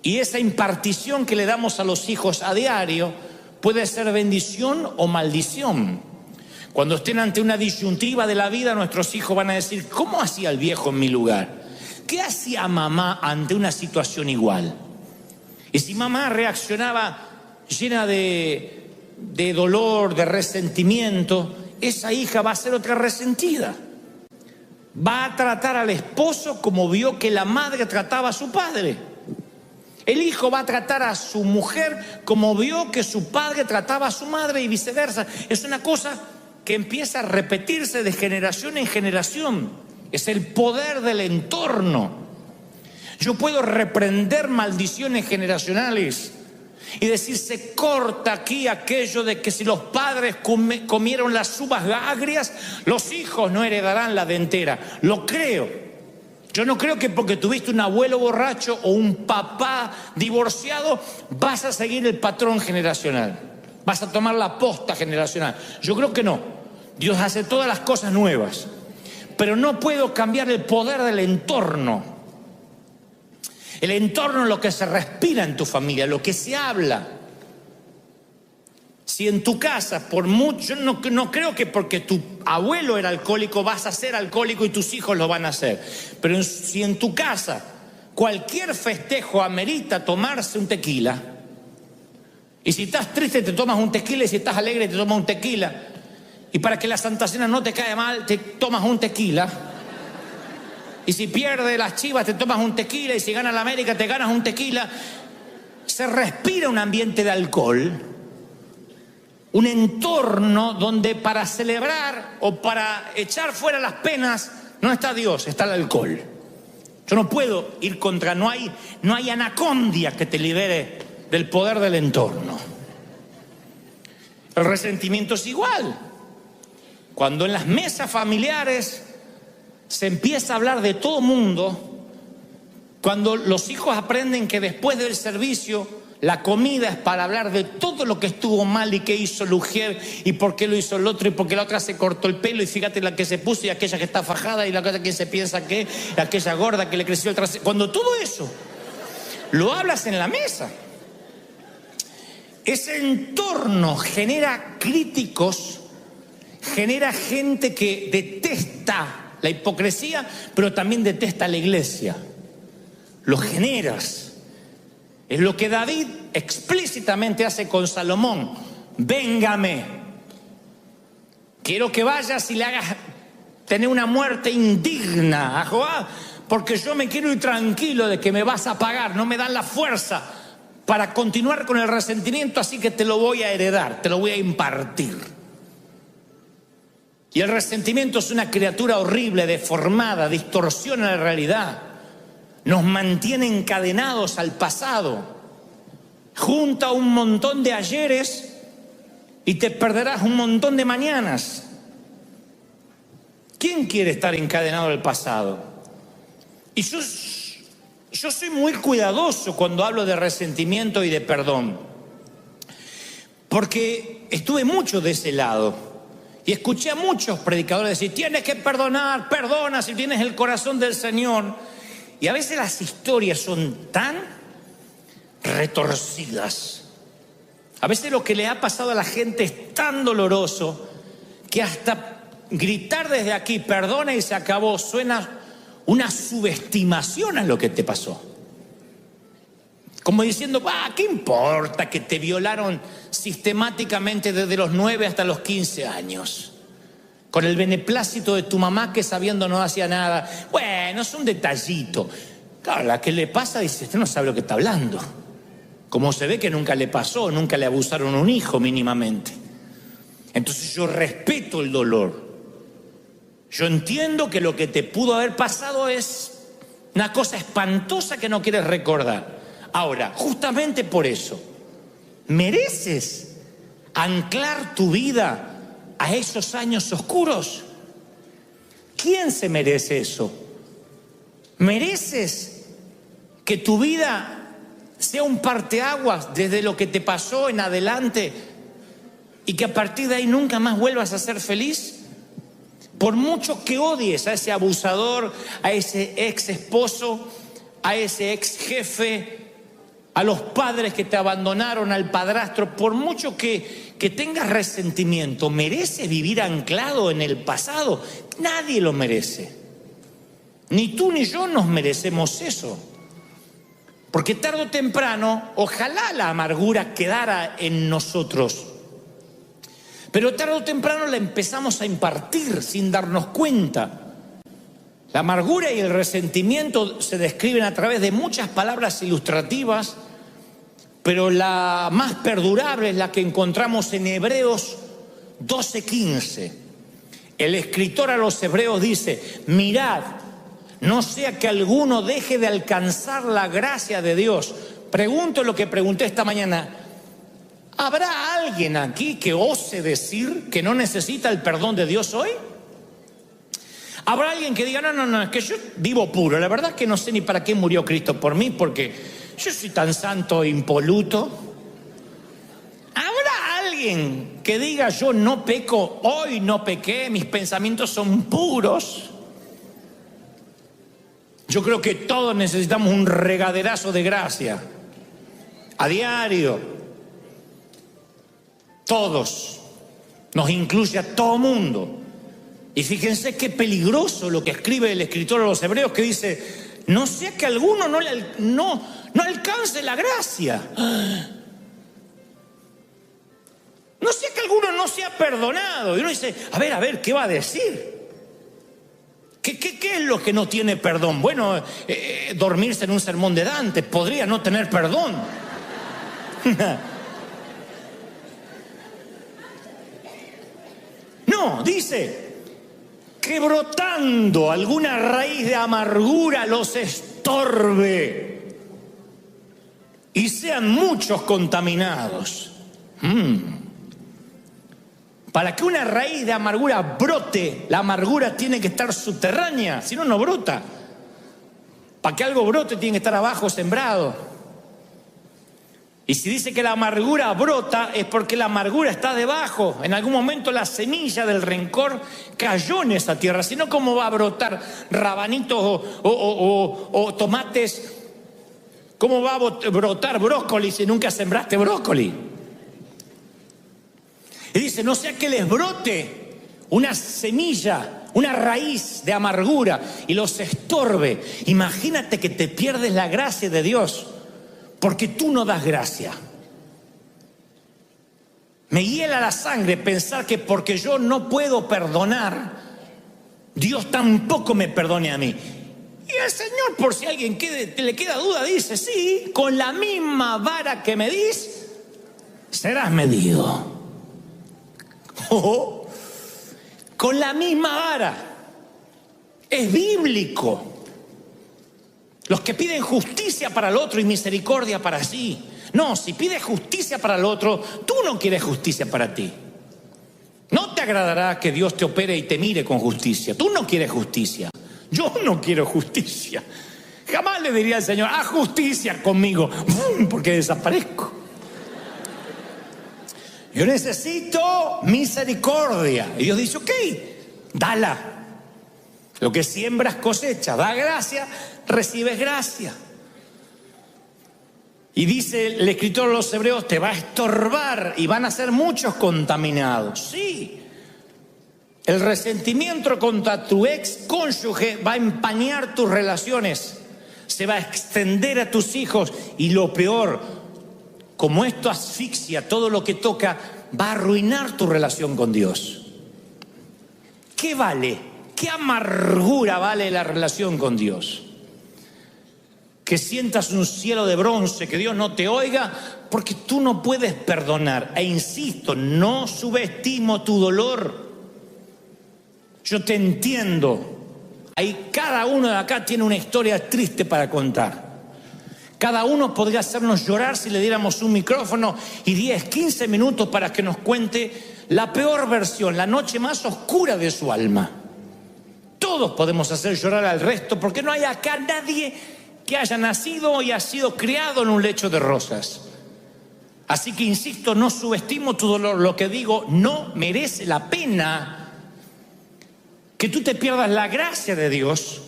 Y esa impartición que le damos a los hijos a diario puede ser bendición o maldición. Cuando estén ante una disyuntiva de la vida, nuestros hijos van a decir: ¿cómo hacía el viejo en mi lugar? ¿Qué hacía mamá ante una situación igual? Y si mamá reaccionaba llena de dolor, de resentimiento, esa hija va a ser otra resentida. Va a tratar al esposo como vio que la madre trataba a su padre. El hijo va a tratar a su mujer como vio que su padre trataba a su madre y viceversa. Es una cosa que empieza a repetirse de generación en generación. Es el poder del entorno. Yo puedo reprender maldiciones generacionales y decir: se corta aquí aquello de que si los padres comieron las uvas agrias, los hijos no heredarán la dentera. Lo creo. Yo no creo que porque tuviste un abuelo borracho o un papá divorciado vas a seguir el patrón generacional, vas a tomar la posta generacional. Yo creo que no. Dios hace todas las cosas nuevas, pero no puedo cambiar el poder del entorno. El entorno es lo que se respira en tu familia, lo que se habla. Si en tu casa, por mucho, no creo que porque tu abuelo era alcohólico vas a ser alcohólico y tus hijos lo van a hacer. Pero si en tu casa cualquier festejo amerita tomarse un tequila, y si estás triste te tomas un tequila, y si estás alegre te tomas un tequila, y para que la Santa Cena no te caiga mal te tomas un tequila, y si pierdes las Chivas te tomas un tequila, y si gana la América te ganas un tequila, se respira un ambiente de alcohol. Un entorno donde para celebrar o para echar fuera las penas no está Dios, está el alcohol. Yo no puedo ir contra, no hay anacondia que te libere del poder del entorno. El resentimiento es igual. Cuando en las mesas familiares se empieza a hablar de todo mundo, cuando los hijos aprenden que después del servicio la comida es para hablar de todo lo que estuvo mal y qué hizo el ujier y por qué lo hizo el otro y por qué la otra se cortó el pelo y fíjate la que se puso y aquella que está fajada y la cosa que se piensa que aquella gorda que le creció el trasero. Cuando todo eso lo hablas en la mesa, ese entorno genera críticos, genera gente que detesta la hipocresía, pero también detesta la iglesia. Lo generas. Es lo que David explícitamente hace con Salomón. Véngame. Quiero que vayas y le hagas tener una muerte indigna a Joab, porque yo me quiero ir tranquilo de que me vas a pagar. No me dan la fuerza para continuar con el resentimiento, así que te lo voy a heredar, te lo voy a impartir. Y el resentimiento es una criatura horrible, deformada, distorsiona la realidad. Nos mantiene encadenados al pasado. Junta un montón de ayeres y te perderás un montón de mañanas. ¿Quién quiere estar encadenado al pasado? Y yo soy muy cuidadoso cuando hablo de resentimiento y de perdón, porque estuve mucho de ese lado y escuché a muchos predicadores decir: tienes que perdonar, perdona si tienes el corazón del Señor. Y a veces las historias son tan retorcidas. A veces lo que le ha pasado a la gente es tan doloroso que hasta gritar desde aquí, perdona y se acabó, suena una subestimación a lo que te pasó. Como diciendo: ¿qué importa que te violaron sistemáticamente desde los 9 hasta los 15 años? Con el beneplácito de tu mamá que sabiendo no hacía nada. Bueno, es un detallito. Claro, la que le pasa dice: usted no sabe lo que está hablando. Como se ve que nunca le pasó, nunca le abusaron a un hijo mínimamente. Entonces yo respeto el dolor. Yo entiendo que lo que te pudo haber pasado es Una cosa espantosa que no quieres recordar. Ahora, justamente por eso, ¿mereces anclar tu vida a esos años oscuros? ¿Quién se merece eso? ¿Mereces que tu vida sea un parteaguas desde lo que te pasó en adelante y que a partir de ahí nunca más vuelvas a ser feliz? Por mucho que odies a ese abusador, a ese ex esposo, a ese ex jefe, a los padres que te abandonaron, al padrastro, por mucho que tengas resentimiento, ¿mereces vivir anclado en el pasado? Nadie lo merece. Ni tú ni yo nos merecemos eso. Porque tarde o temprano, ojalá la amargura quedara en nosotros. Pero tarde o temprano la empezamos a impartir sin darnos cuenta. La amargura y el resentimiento se describen a través de muchas palabras ilustrativas, pero la más perdurable es la que encontramos en Hebreos 12:15. El escritor a los hebreos dice: mirad, no sea que alguno deje de alcanzar la gracia de Dios. Pregunto lo que pregunté esta mañana. ¿Habrá alguien aquí que ose decir que no necesita el perdón de Dios hoy? ¿Habrá alguien que diga, no, es que yo vivo puro, la verdad es que no sé ni para qué murió Cristo por mí, porque yo soy tan santo e impoluto? ¿Habrá alguien que diga, yo no peco, hoy no pequé, mis pensamientos son puros? Yo creo que todos necesitamos un regaderazo de gracia a diario. Todos, nos incluye a todo mundo. Y fíjense qué peligroso lo que escribe el escritor a los hebreos, que dice: no sea que alguno no alcance la gracia, no sea que alguno no sea perdonado. Y uno dice, a ver, ¿qué va a decir? ¿Qué es lo que no tiene perdón? Bueno, dormirse en un sermón de Dante, podría no tener perdón. No, dice que brotando alguna raíz de amargura los estorbe y sean muchos contaminados. Para que una raíz de amargura brote, la amargura tiene que estar subterránea, si no, no brota. Para que algo brote tiene que estar abajo sembrado. Y si dice que la amargura brota, es porque la amargura está debajo. En algún momento la semilla del rencor cayó en esa tierra. Si no, ¿cómo va a brotar rabanitos o tomates? ¿Cómo va a brotar brócoli si nunca sembraste brócoli? Y dice, no sea que les brote una semilla, una raíz de amargura y los estorbe. Imagínate que te pierdes la gracia de Dios porque tú no das gracia. Me hiela la sangre pensar que porque yo no puedo perdonar, Dios tampoco me perdone a mí. Y el Señor, por si a alguien le queda duda, dice, sí, con la misma vara que medís, serás medido. Con la misma vara. Es bíblico. Los que piden justicia para el otro y misericordia para sí. No, si pides justicia para el otro, tú no quieres justicia para ti. No te agradará que Dios te opere y te mire con justicia. Tú no quieres justicia. Yo no quiero justicia. Jamás le diría al Señor, haz justicia conmigo, porque desaparezco. Yo necesito misericordia. Y Dios dice, ok, dala. Lo que siembras cosecha, da gracia, recibes gracia. Y dice el escritor de los hebreos, te va a estorbar y van a ser muchos contaminados. Sí, el resentimiento contra tu ex cónyuge va a empañar tus relaciones, se va a extender a tus hijos y lo peor, como esto asfixia todo lo que toca, va a arruinar tu relación con Dios. ¿Qué vale? ¿Qué amargura vale la relación con Dios? Que sientas un cielo de bronce, que Dios no te oiga, porque tú no puedes perdonar. E insisto, no subestimo tu dolor. Yo te entiendo. Ahí cada uno de acá tiene una historia triste para contar. Cada uno podría hacernos llorar si le diéramos un micrófono y 10, 15 minutos para que nos cuente la peor versión, la noche más oscura de su alma. Todos podemos hacer llorar al resto, porque no hay acá nadie que haya nacido y ha sido criado en un lecho de rosas. Así que insisto, no subestimo tu dolor. Lo que digo, no merece la pena que tú te pierdas la gracia de Dios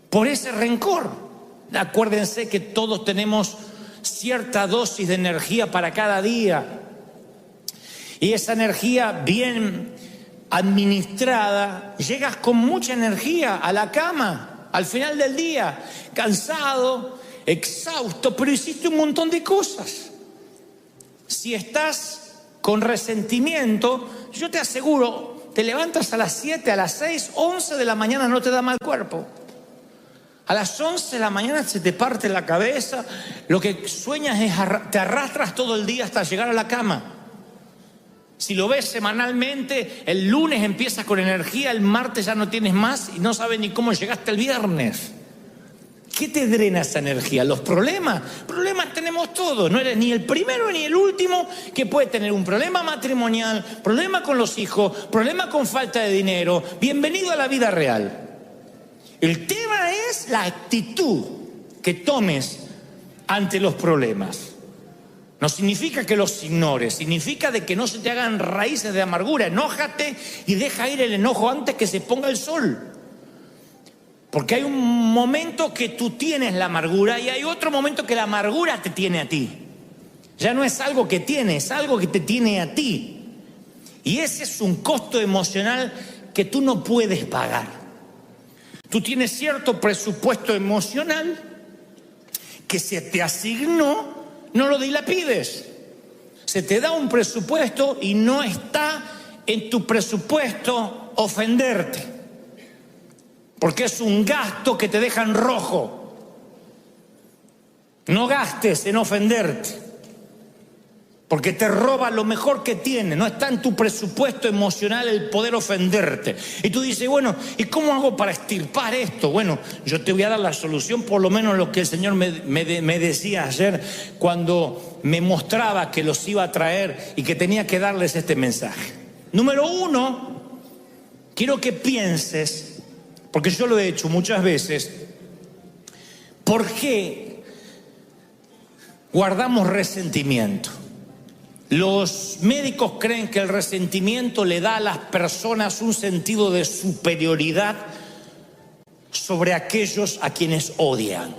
por ese rencor. Acuérdense que todos tenemos cierta dosis de energía para cada día. Y esa energía bien administrada, llegas con mucha energía a la cama, al final del día, cansado, exhausto, pero hiciste un montón de cosas. Si estás con resentimiento, yo te aseguro, te levantas a las 7, a las 6, 11 de la mañana, no te da mal cuerpo. A las 11 de la mañana se te parte la cabeza, lo que sueñas es, te arrastras todo el día hasta llegar a la cama. Si lo ves semanalmente, el lunes empiezas con energía, el martes ya no tienes más y no sabes ni cómo llegaste el viernes. ¿Qué te drena esa energía? Los problemas. Problemas tenemos todos. No eres ni el primero ni el último que puede tener un problema matrimonial, problema con los hijos, problema con falta de dinero. Bienvenido a la vida real. El tema es la actitud que tomes ante los problemas. No significa que los ignores, significa de que no se te hagan raíces de amargura. Enójate y deja ir el enojo antes que se ponga el sol. Porque hay un momento que tú tienes la amargura y hay otro momento que la amargura te tiene a ti. Ya no es algo que tienes, es algo que te tiene a ti. Y ese es un costo emocional que tú no puedes pagar. Tú tienes cierto presupuesto emocional que se te asignó, no lo dilapides. Se te da un presupuesto y no está en tu presupuesto ofenderte. Porque es un gasto que te deja en rojo. No gastes en ofenderte. Porque te roba lo mejor que tiene. No está en tu presupuesto emocional el poder ofenderte. Y tú dices, bueno, ¿y cómo hago para extirpar esto? Bueno, yo te voy a dar la solución, por lo menos lo que el Señor me decía ayer cuando me mostraba que los iba a traer y que tenía que darles este mensaje. Número 1, quiero que pienses, porque yo lo he hecho muchas veces, ¿por qué guardamos resentimiento? Los médicos creen que el resentimiento le da a las personas un sentido de superioridad sobre aquellos a quienes odian.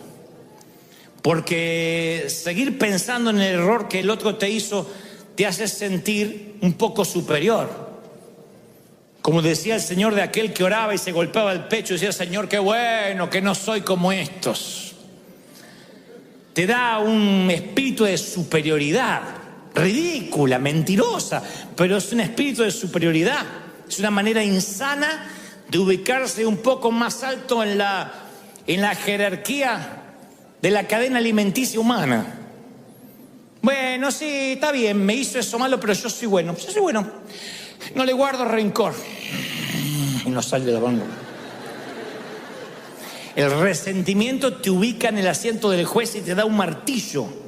Porque seguir pensando en el error que el otro te hizo te hace sentir un poco superior. Como decía el Señor de aquel que oraba y se golpeaba el pecho y decía, Señor, qué bueno que no soy como estos. Te da un espíritu de superioridad. Ridícula, mentirosa, pero es un espíritu de superioridad. Es una manera insana de ubicarse un poco más alto en la jerarquía de la cadena alimenticia humana. Bueno, sí, está bien, me hizo eso malo, pero yo soy bueno. Yo soy bueno, no le guardo rencor. Y no sale de la boca. El resentimiento te ubica en el asiento del juez y te da un martillo.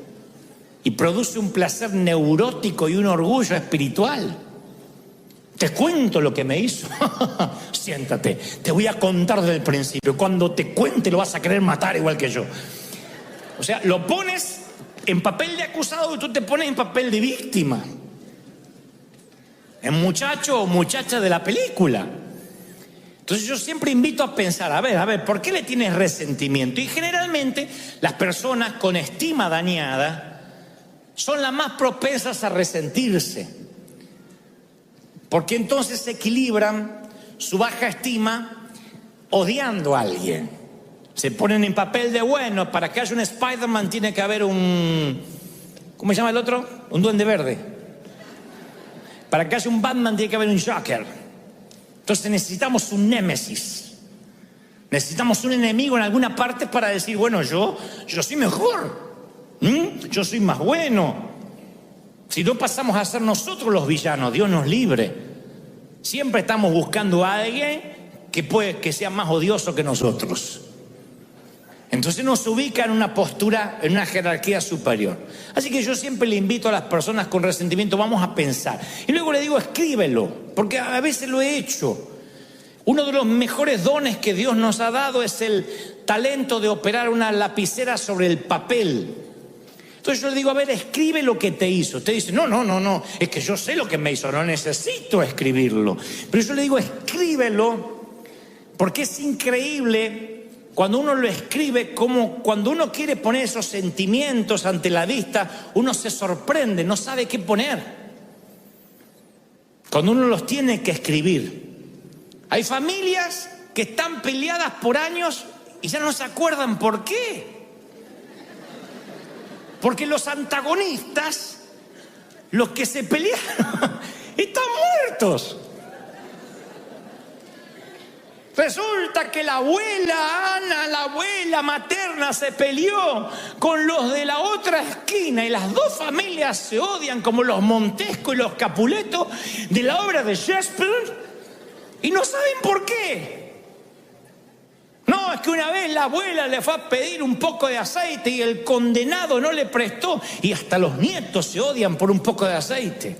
Y produce un placer neurótico y un orgullo espiritual. Te cuento lo que me hizo. Siéntate, te voy a contar desde el principio. Cuando te cuente lo vas a querer matar igual que yo. O sea, lo pones en papel de acusado y tú te pones en papel de víctima. El muchacho o muchacha de la película. Entonces yo siempre invito a pensar, a ver, ¿por qué le tienes resentimiento? Y generalmente las personas con estima dañada son las más propensas a resentirse, porque entonces equilibran su baja estima odiando a alguien. Se ponen en papel de bueno, para que haya un Spider-Man tiene que haber un, ¿cómo se llama el otro? Un duende verde. Para que haya un Batman tiene que haber un Joker. Entonces necesitamos un némesis. Necesitamos un enemigo en alguna parte para decir, bueno, yo soy mejor. Yo soy más bueno. Si no pasamos a ser nosotros los villanos, Dios nos libre. Siempre estamos buscando a alguien que sea más odioso que nosotros. Entonces nos ubica en una postura, en una jerarquía superior. Así que yo siempre le invito a las personas con resentimiento, vamos a pensar. Y luego le digo, escríbelo, porque a veces lo he hecho. Uno de los mejores dones que Dios nos ha dado es el talento de operar una lapicera sobre el papel. Entonces yo le digo, a ver, escribe lo que te hizo. Usted dice, no, es que yo sé lo que me hizo, no necesito escribirlo. Pero yo le digo, escríbelo, porque es increíble cuando uno lo escribe, como cuando uno quiere poner esos sentimientos ante la vista, uno se sorprende, no sabe qué poner. Cuando uno los tiene que escribir. Hay familias que están peleadas por años y ya no se acuerdan por qué. Porque los antagonistas, los que se pelearon, están muertos. Resulta que la abuela Ana, la abuela materna, se peleó con los de la otra esquina y las dos familias se odian como los Montesco y los Capuleto de la obra de Shakespeare y no saben por qué. No, es que una vez la abuela le fue a pedir un poco de aceite y el condenado no le prestó y hasta los nietos se odian por un poco de aceite.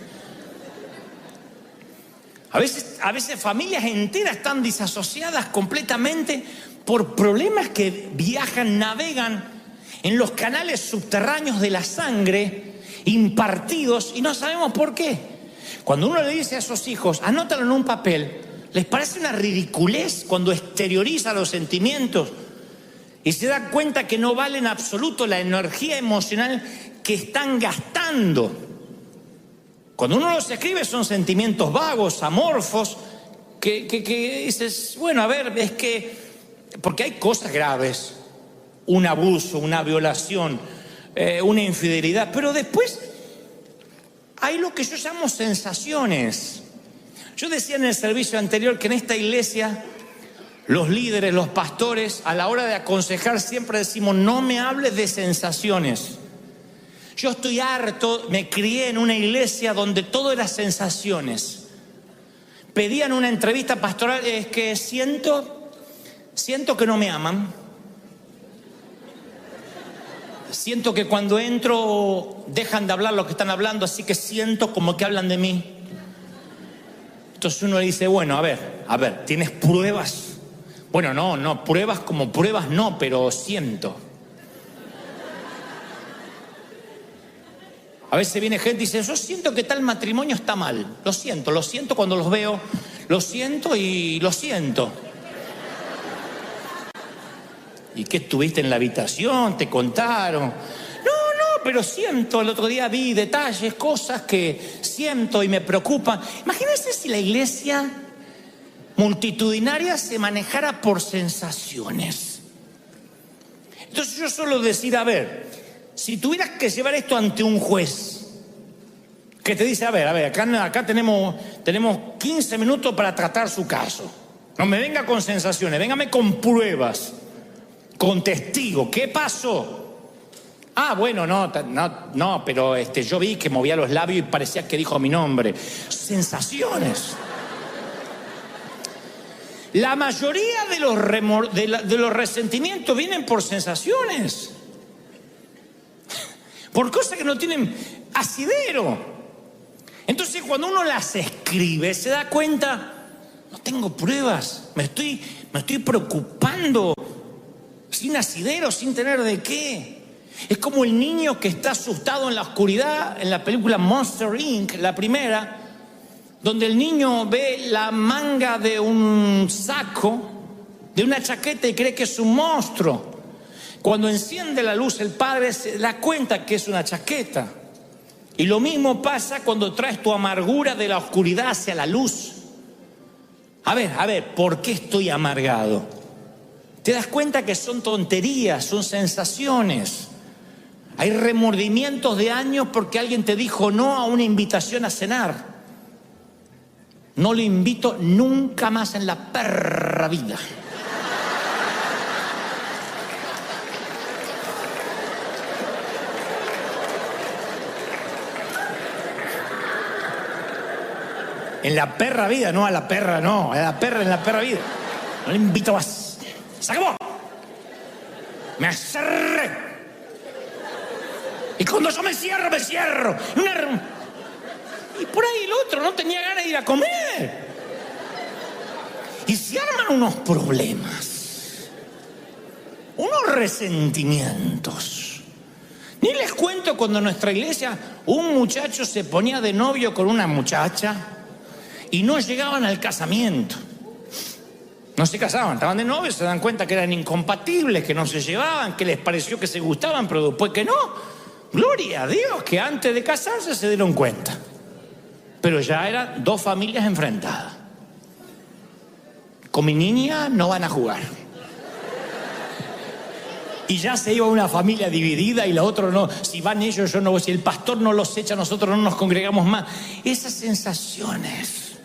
A veces familias enteras están disasociadas completamente por problemas que viajan, navegan en los canales subterráneos de la sangre, impartidos, y no sabemos por qué. Cuando uno le dice a esos hijos, anótalo en un papel, les parece una ridiculez cuando exterioriza los sentimientos y se da cuenta que no vale en absoluto la energía emocional que están gastando. Cuando uno los escribe son sentimientos vagos, amorfos, que dices, bueno, a ver, es que, porque hay cosas graves, un abuso, una violación, una infidelidad, pero después hay lo que yo llamo sensaciones. Yo decía en el servicio anterior que en esta iglesia los líderes, los pastores, a la hora de aconsejar siempre decimos, no me hables de sensaciones. Yo estoy harto, me crié en una iglesia donde todo era sensaciones. Pedían una entrevista pastoral, es que siento que no me aman. Siento que cuando entro dejan de hablar lo que están hablando, así que siento como que hablan de mí. Entonces uno le dice, bueno, a ver, ¿tienes pruebas? Bueno, no, pruebas como pruebas no, pero siento. A veces viene gente y dice, yo siento que tal matrimonio está mal. Lo siento cuando los veo, lo siento y lo siento. ¿Y qué estuviste en la habitación? ¿Te contaron? No, pero siento. El otro día vi detalles, cosas que siento y me preocupan. Imagínense si la iglesia multitudinaria se manejara por sensaciones. Entonces yo suelo decir, a ver, si tuvieras que llevar esto ante un juez que te dice, a ver, acá tenemos 15 minutos para tratar su caso. No me venga con sensaciones, véngame con pruebas, con testigos. ¿Qué pasó? Ah, bueno, no, pero yo vi que movía los labios y parecía que dijo mi nombre. Sensaciones. La mayoría de los resentimientos vienen por sensaciones. Por cosas que no tienen asidero. Entonces cuando uno las escribe se da cuenta, no tengo pruebas, me estoy preocupando sin asidero, sin tener de qué. Es como el niño que está asustado en la oscuridad en la película Monster Inc., la primera, donde el niño ve la manga de un saco, de una chaqueta y cree que es un monstruo. Cuando enciende la luz el padre se da cuenta que es una chaqueta. Y lo mismo pasa cuando traes tu amargura de la oscuridad hacia la luz. A ver, ¿por qué estoy amargado? Te das cuenta que son tonterías, son sensaciones. Hay remordimientos de años porque alguien te dijo no a una invitación a cenar. No le invito nunca más en la perra vida. En la perra vida, no a la perra, no, a la perra en la perra vida. No le invito más. ¡Se acabó! Me cerré. Y cuando yo me cierro. Y por ahí el otro no tenía ganas de ir a comer. Y se arman unos problemas, unos resentimientos. Ni les cuento cuando en nuestra iglesia un muchacho se ponía de novio con una muchacha y no llegaban al casamiento. No se casaban, estaban de novios, se dan cuenta que eran incompatibles, que no se llevaban, que les pareció que se gustaban, pero después que no. Gloria a Dios que antes de casarse se dieron cuenta. Pero ya eran dos familias enfrentadas. Con mi niña no van a jugar. Y ya se iba una familia dividida y la otra no. Si van ellos, yo no voy. Si el pastor no los echa, nosotros no nos congregamos más. Esas sensaciones,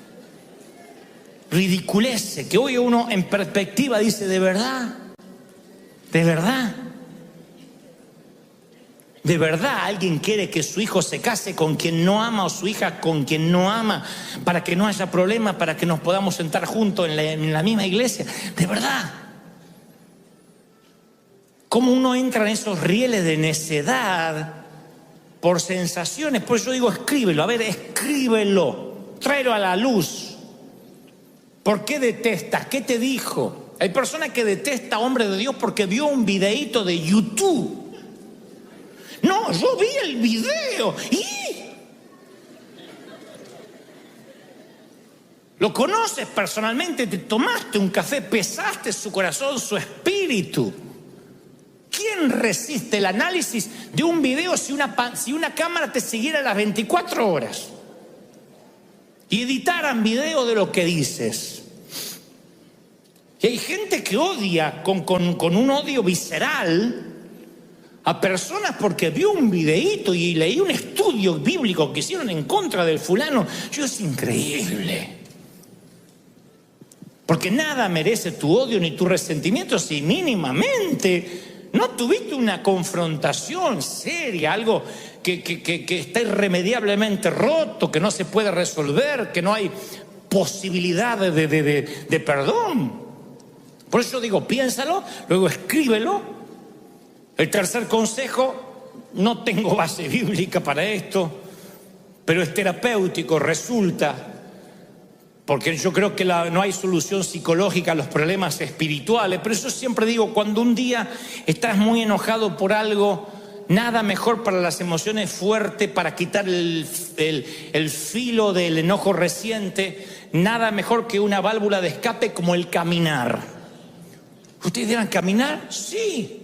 ridiculeces, que hoy uno en perspectiva dice, ¿de verdad? ¿De verdad? ¿De verdad alguien quiere que su hijo se case con quien no ama o su hija con quien no ama para que no haya problema, para que nos podamos sentar juntos en la misma iglesia? ¿De verdad? ¿Cómo uno entra en esos rieles de necedad por sensaciones? Por eso yo digo, escríbelo, a ver, escríbelo, tráelo a la luz. ¿Por qué detestas? ¿Qué te dijo? Hay personas que detesta a hombre de Dios porque vio un videíto de YouTube. No, yo vi el video y lo conoces personalmente, te tomaste un café, pesaste su corazón, su espíritu. ¿Quién resiste el análisis de un video si una cámara te siguiera las 24 horas y editaran video de lo que dices? Y hay gente que odia con un odio visceral a personas porque vio un videíto y leí un estudio bíblico que hicieron en contra del fulano. Es increíble. Porque nada merece tu odio ni tu resentimiento si mínimamente no tuviste una confrontación seria, algo que está irremediablemente roto, que no se puede resolver, que no hay posibilidad de perdón. Por eso digo, piénsalo, luego escríbelo. El tercer consejo, no tengo base bíblica para esto, pero es terapéutico, resulta, porque yo creo que no hay solución psicológica a los problemas espirituales. Pero eso siempre digo, cuando un día estás muy enojado por algo, nada mejor para las emociones fuerte, para quitar el filo del enojo reciente, nada mejor que una válvula de escape como el caminar. ¿Ustedes dirán caminar? Sí.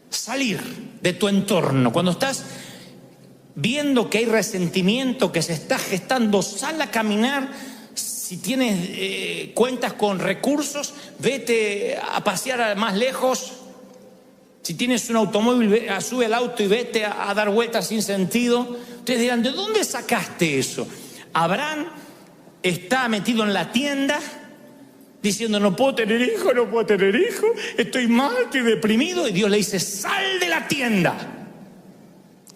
Salir de tu entorno. Cuando estás viendo que hay resentimiento, que se está gestando, sal a caminar. Si tienes cuentas con recursos, vete a pasear más lejos. Si tienes un automóvil, sube al auto y vete a dar vueltas sin sentido. Ustedes dirán, ¿de dónde sacaste eso? Abraham está metido en la tienda diciendo, no puedo tener hijo, estoy mal, estoy deprimido. Y Dios le dice, sal de la tienda,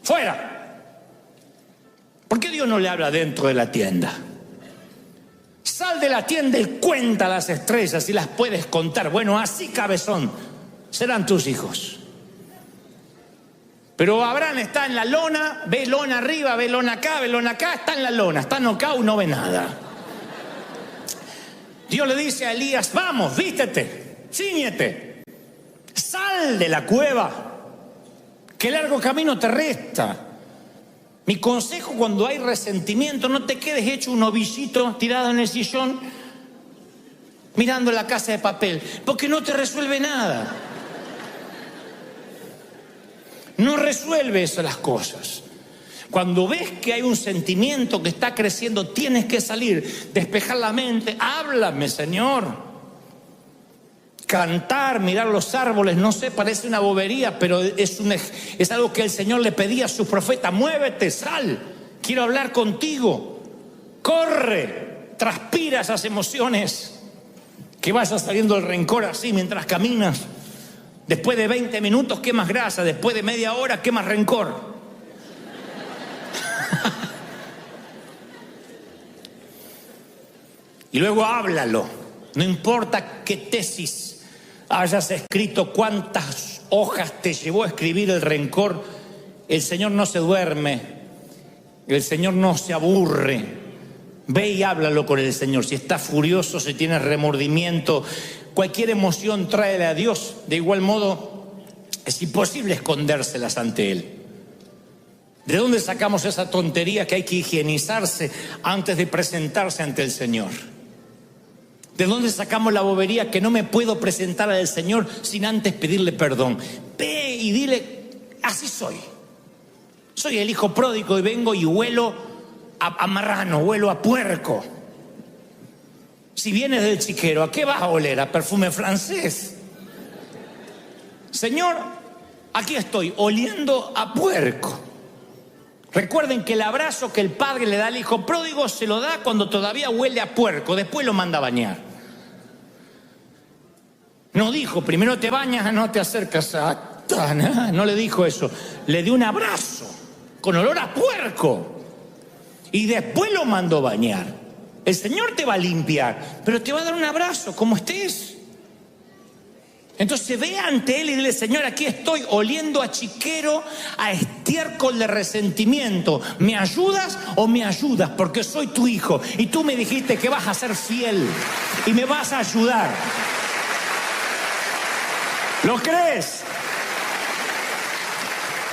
fuera. ¿Por qué Dios no le habla dentro de la tienda? Sal de la tienda y cuenta las estrellas y las puedes contar. Bueno, así, cabezón, serán tus hijos. Pero Abraham está en la lona, ve lona arriba, ve lona acá, está en la lona, está knockout, no ve nada. Dios le dice a Elías, vamos, vístete, cíñete, sal de la cueva, que largo camino te resta. Mi consejo cuando hay resentimiento, no te quedes hecho un ovillito tirado en el sillón mirando la Casa de Papel, porque no te resuelve nada. No resuelve eso las cosas. Cuando ves que hay un sentimiento que está creciendo, tienes que salir, despejar la mente. Háblame, Señor. Cantar, mirar los árboles, no sé, parece una bobería, pero es algo que el Señor le pedía a sus profetas. Muévete, sal, quiero hablar contigo. Corre, transpira esas emociones. Que vaya saliendo el rencor así mientras caminas. Después de 20 minutos quemas grasa, después de media hora quemas rencor. Y luego háblalo. No importa qué tesis hayas escrito, cuántas hojas te llevó a escribir el rencor, el Señor no se duerme, el Señor no se aburre. Ve y háblalo con el Señor. Si estás furioso, si tienes remordimiento, cualquier emoción, tráele a Dios. De igual modo, es imposible escondérselas ante Él. ¿De dónde sacamos esa tontería que hay que higienizarse antes de presentarse ante el Señor? ¿De dónde sacamos la bobería que no me puedo presentar al Señor sin antes pedirle perdón? Ve y dile, así soy. Soy el hijo pródigo y vengo y huelo a marrano, huelo a puerco. Si vienes del chiquero, ¿a qué vas a oler? ¿A perfume francés? Señor, aquí estoy, oliendo a puerco. Recuerden que el abrazo que el padre le da al hijo pródigo se lo da cuando todavía huele a puerco, después lo manda a bañar. No dijo, primero te bañas, no te acercas a Tana. No le dijo eso, le dio un abrazo con olor a puerco y después lo mandó a bañar. El Señor te va a limpiar, pero te va a dar un abrazo como estés. Entonces ve ante Él y dile, Señor, aquí estoy oliendo a chiquero, a estiércol de resentimiento. ¿Me ayudas o me ayudas? Porque soy tu hijo y tú me dijiste que vas a ser fiel y me vas a ayudar. ¿Lo crees?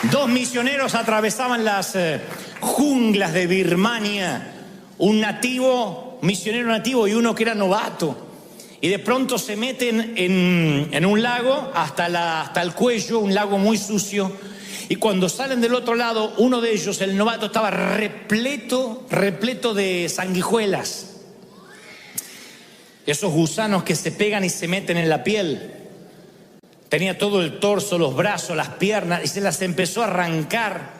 2 misioneros atravesaban las junglas de Birmania. Un nativo, misionero nativo y uno que era novato. Y de pronto se meten en un lago hasta el cuello, un lago muy sucio. Y cuando salen del otro lado, uno de ellos, el novato, estaba repleto de sanguijuelas. Esos gusanos que se pegan y se meten en la piel. Tenía todo el torso, los brazos, las piernas, y se las empezó a arrancar.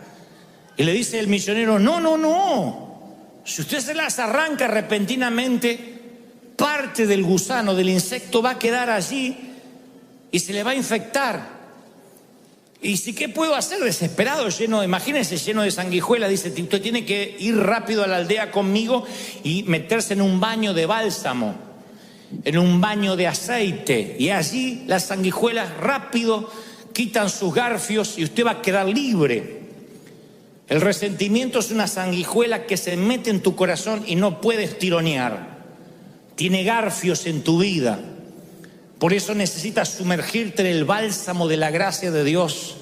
Y le dice el misionero, no. Si usted se las arranca repentinamente, parte del gusano, del insecto va a quedar allí y se le va a infectar. Y si, ¿qué puedo hacer? Desesperado, imagínense, lleno de sanguijuela. Dice, usted tiene que ir rápido a la aldea conmigo y meterse en un baño de bálsamo, en un baño de aceite. Y allí las sanguijuelas rápido quitan sus garfios y usted va a quedar libre. El resentimiento es una sanguijuela que se mete en tu corazón y no puedes tironear. Tiene garfios en tu vida. Por eso necesitas sumergirte en el bálsamo de la gracia de Dios.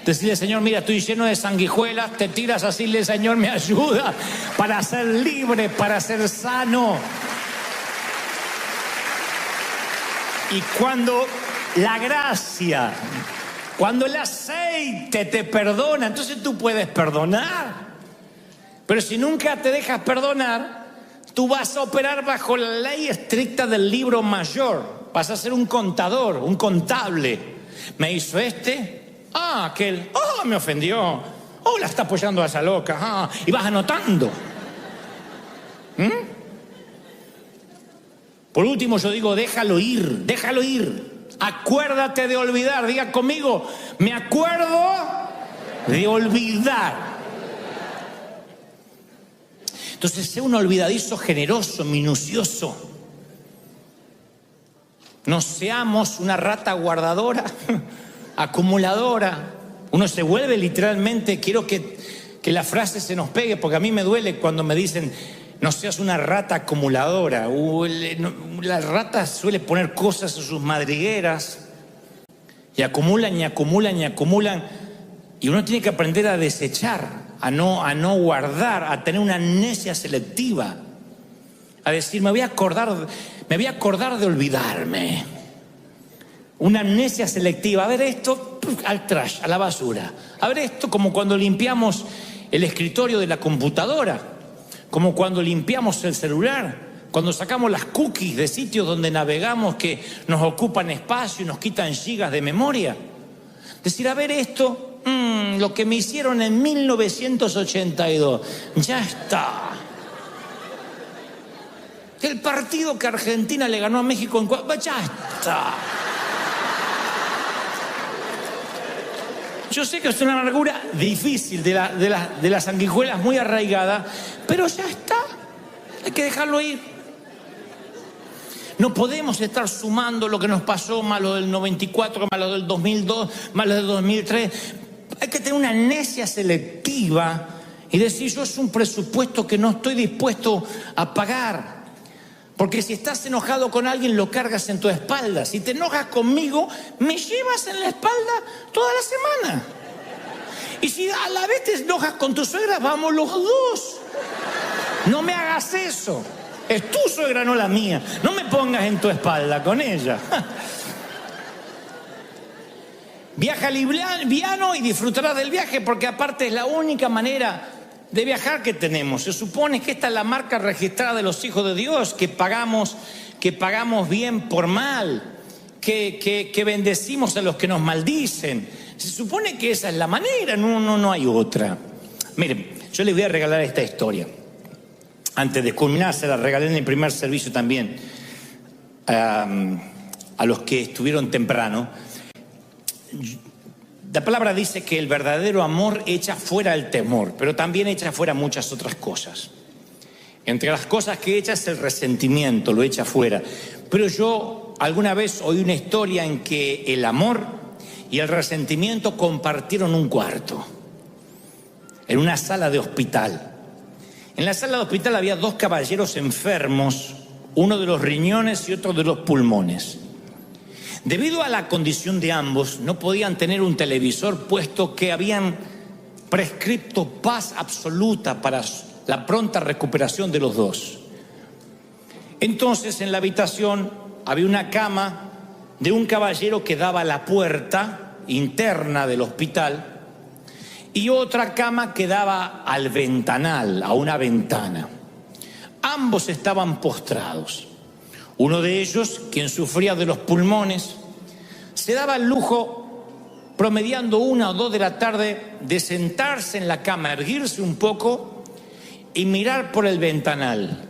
Decirle, Señor, mira, estoy lleno de sanguijuelas. Te tiras así, le Señor, me ayuda para ser libre, para ser sano. Y cuando la gracia, cuando el aceite te perdona, entonces tú puedes perdonar. Pero si nunca te dejas perdonar, tú vas a operar bajo la ley estricta del libro mayor. Vas a ser un contador, un contable. Me hizo aquel, me ofendió. La está apoyando a esa loca. Y vas anotando. Por último yo digo, déjalo ir. Acuérdate de olvidar. Diga conmigo, me acuerdo de olvidar. Entonces, sea un olvidadizo generoso, minucioso. No seamos una rata guardadora, acumuladora. Uno se vuelve literalmente, quiero que la frase se nos pegue, porque a mí me duele cuando me dicen, no seas una rata acumuladora. La rata suele poner cosas en sus madrigueras y acumulan. Y uno tiene que aprender a desechar. A no guardar, a tener una amnesia selectiva, a decir, me voy a acordar de olvidarme. Una amnesia selectiva. A ver esto, al trash, a la basura. A ver esto, como cuando limpiamos el escritorio de la computadora, como cuando limpiamos el celular, cuando sacamos las cookies de sitios donde navegamos que nos ocupan espacio y nos quitan gigas de memoria. Decir, a ver esto, lo que me hicieron en 1982, ya está. El partido que Argentina le ganó a México ya está. Yo sé que es una amargura difícil de las sanguijuelas muy arraigada, pero ya está. Hay que dejarlo ir. No podemos estar sumando lo que nos pasó, más lo del 94, más lo del 2002, más lo del 2003. Hay que tener una amnesia selectiva y decir, yo es un presupuesto que no estoy dispuesto a pagar. Porque si estás enojado con alguien, lo cargas en tu espalda. Si te enojas conmigo, me llevas en la espalda toda la semana. Y si a la vez te enojas con tu suegra, vamos los dos. No me hagas eso. Es tu suegra, no la mía. No me pongas en tu espalda con ella. Viaja liviano y disfrutarás del viaje, porque aparte es la única manera de viajar que tenemos. Se supone que esta es la marca registrada de los hijos de Dios, que pagamos bien por mal, que bendecimos a los que nos maldicen. Se supone que esa es la manera, no hay otra. Miren, yo les voy a regalar esta historia. Antes de culminar, se la regalé en el primer servicio también a los que estuvieron temprano. La palabra dice que el verdadero amor echa fuera el temor, pero también echa fuera muchas otras cosas. Entre las cosas que echa es el resentimiento, lo echa fuera. Pero yo alguna vez oí una historia en que el amor y el resentimiento compartieron un cuarto, en una sala de hospital. En la sala de hospital había dos caballeros enfermos, uno de los riñones y otro de los pulmones. Debido a la condición de ambos, no podían tener un televisor, puesto que habían prescripto paz absoluta para la pronta recuperación de los dos. Entonces, en la habitación había una cama de un caballero que daba a la puerta interna del hospital y otra cama que daba al ventanal, a una ventana. Ambos estaban postrados. Uno de ellos, quien sufría de los pulmones, se daba el lujo, promediando 1 o 2 de la tarde, de sentarse en la cama, erguirse un poco y mirar por el ventanal.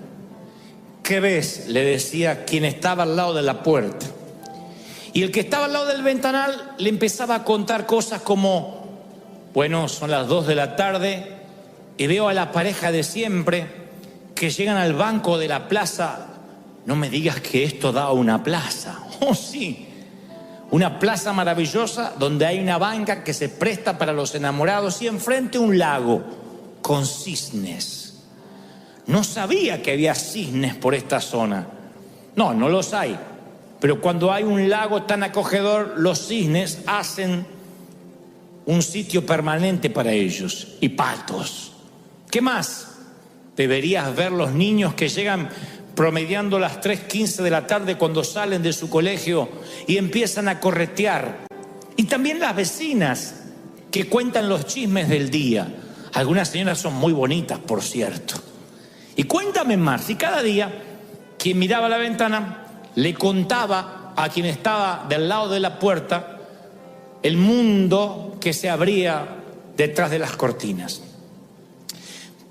¿Qué ves?, le decía quien estaba al lado de la puerta. Y el que estaba al lado del ventanal le empezaba a contar cosas como: bueno, son las 2 de la tarde y veo a la pareja de siempre que llegan al banco de la plaza. No me digas que esto da a una plaza. Oh, sí, una plaza maravillosa donde hay una banca que se presta para los enamorados y enfrente un lago con cisnes. No sabía que había cisnes por esta zona. No los hay. Pero cuando hay un lago tan acogedor, los cisnes hacen un sitio permanente para ellos. Y patos. ¿Qué más? Deberías ver los niños que llegan promediando las 3:15 de la tarde cuando salen de su colegio y empiezan a corretear. Y también las vecinas que cuentan los chismes del día. Algunas señoras son muy bonitas, por cierto. Y cuéntame más, si cada día quien miraba la ventana le contaba a quien estaba del lado de la puerta el mundo que se abría detrás de las cortinas.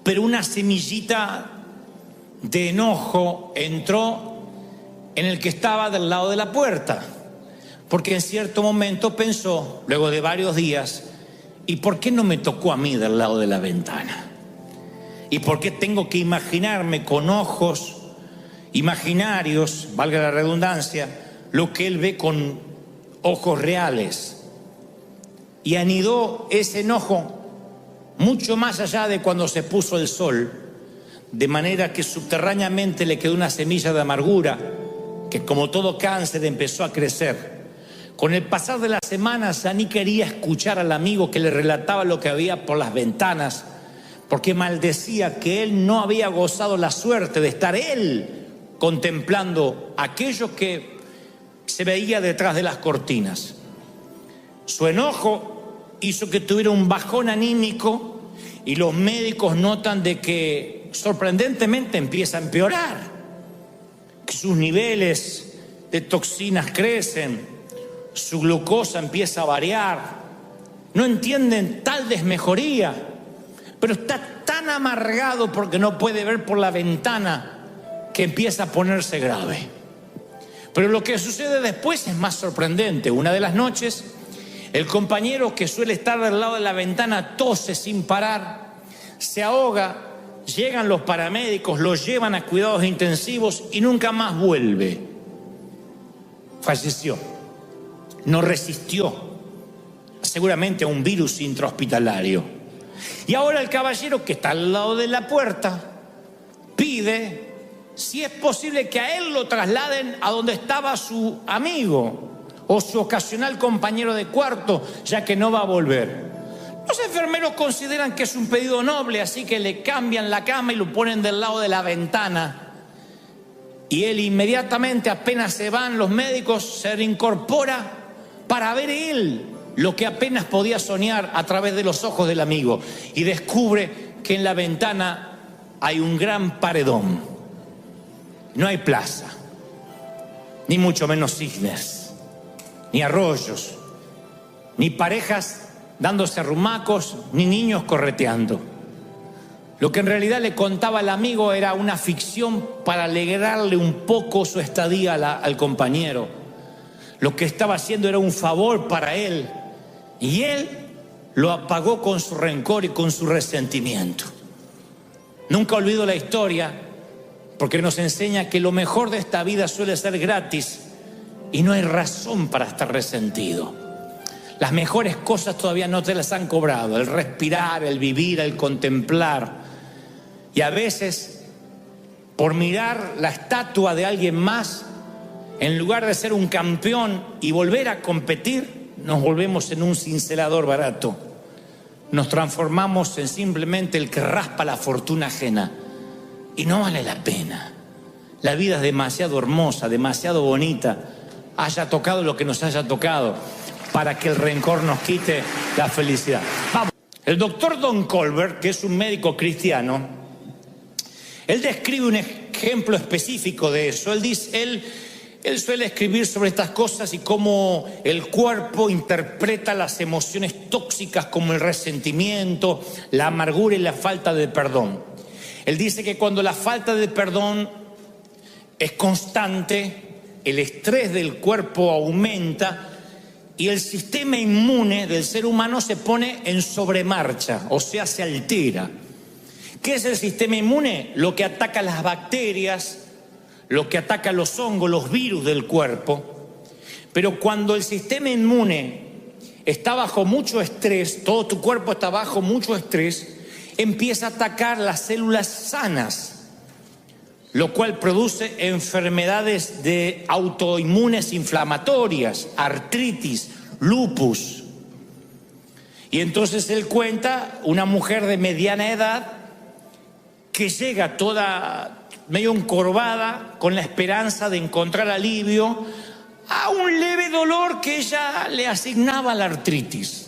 Pero una semillita de enojo entró en el que estaba del lado de la puerta, porque en cierto momento pensó, luego de varios días: ¿y por qué no me tocó a mí del lado de la ventana? ¿Y por qué tengo que imaginarme con ojos imaginarios, valga la redundancia, lo que él ve con ojos reales? Y anidó ese enojo mucho más allá de cuando se puso el sol, de manera que subterráneamente le quedó una semilla de amargura que, como todo cáncer, empezó a crecer. Con el pasar de las semanas ya ni quería escuchar al amigo que le relataba lo que había por las ventanas, porque maldecía que él no había gozado la suerte de estar él contemplando aquello que se veía detrás de las cortinas. Su enojo hizo que tuviera un bajón anímico y los médicos notan de que sorprendentemente empieza a empeorar, que sus niveles de toxinas crecen, su glucosa empieza a variar. No entienden tal desmejoría, pero está tan amargado porque no puede ver por la ventana que empieza a ponerse grave. Pero lo que sucede después es más sorprendente. Una de las noches, el compañero que suele estar del lado de la ventana tose sin parar, se ahoga, llegan los paramédicos, lo llevan a cuidados intensivos y nunca más vuelve. falleció. No resistió, seguramente, a un virus intrahospitalario. Y ahora el caballero que está al lado de la puerta pide si es posible que a él lo trasladen a donde estaba su amigo o su ocasional compañero de cuarto, ya que no va a volver. Los enfermeros consideran que es un pedido noble, así que le cambian la cama y lo ponen del lado de la ventana. Y él inmediatamente, apenas se van los médicos, se reincorpora para ver él lo que apenas podía soñar a través de los ojos del amigo. Y descubre que en la ventana hay un gran paredón. No hay plaza, ni mucho menos cisnes, ni arroyos, ni parejas dándose arrumacos, ni niños correteando. Lo que en realidad le contaba el amigo era una ficción para alegrarle un poco su estadía al compañero. Lo que estaba haciendo era un favor para él, y él lo apagó con su rencor y con su resentimiento. Nunca olvido la historia, porque nos enseña que lo mejor de esta vida suele ser gratis y no hay razón para estar resentido. Las mejores cosas todavía no te las han cobrado: el respirar, el vivir, el contemplar. Y a veces, por mirar la estatua de alguien más, en lugar de ser un campeón y volver a competir, nos volvemos en un cincelador barato. Nos transformamos en simplemente el que raspa la fortuna ajena. Y no vale la pena. La vida es demasiado hermosa, demasiado bonita, haya tocado lo que nos haya tocado, para que el rencor nos quite la felicidad. Vamos. El doctor Don Colbert, que es un médico cristiano, él describe un ejemplo específico de eso. Él suele escribir sobre estas cosas y cómo el cuerpo interpreta las emociones tóxicas como el resentimiento, la amargura y la falta de perdón. Él dice que cuando la falta de perdón es constante, el estrés del cuerpo aumenta y el sistema inmune del ser humano se pone en sobremarcha, o sea, se altera. ¿Qué es el sistema inmune? Lo que ataca las bacterias, lo que ataca los hongos, los virus del cuerpo. Pero cuando el sistema inmune está bajo mucho estrés, todo tu cuerpo está bajo mucho estrés, empieza a atacar las células sanas, lo cual produce enfermedades autoinmunes inflamatorias, artritis, lupus. Y entonces él cuenta una mujer de mediana edad que llega toda medio encorvada con la esperanza de encontrar alivio a un leve dolor que ella le asignaba a la artritis.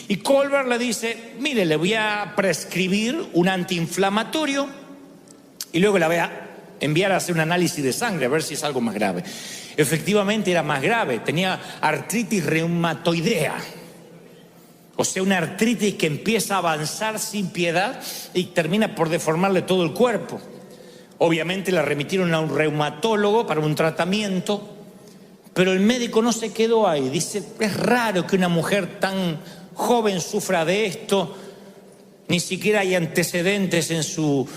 Y Colbert le dice: mire, le voy a prescribir un antiinflamatorio y luego la voy a enviar a hacer un análisis de sangre a ver si es algo más grave. Efectivamente era más grave, tenía artritis reumatoidea, o sea, una artritis que empieza a avanzar sin piedad y termina por deformarle todo el cuerpo. Obviamente la remitieron a un reumatólogo para un tratamiento, pero el médico no se quedó ahí. Dice: es raro que una mujer tan joven sufra de esto, ni siquiera hay antecedentes en su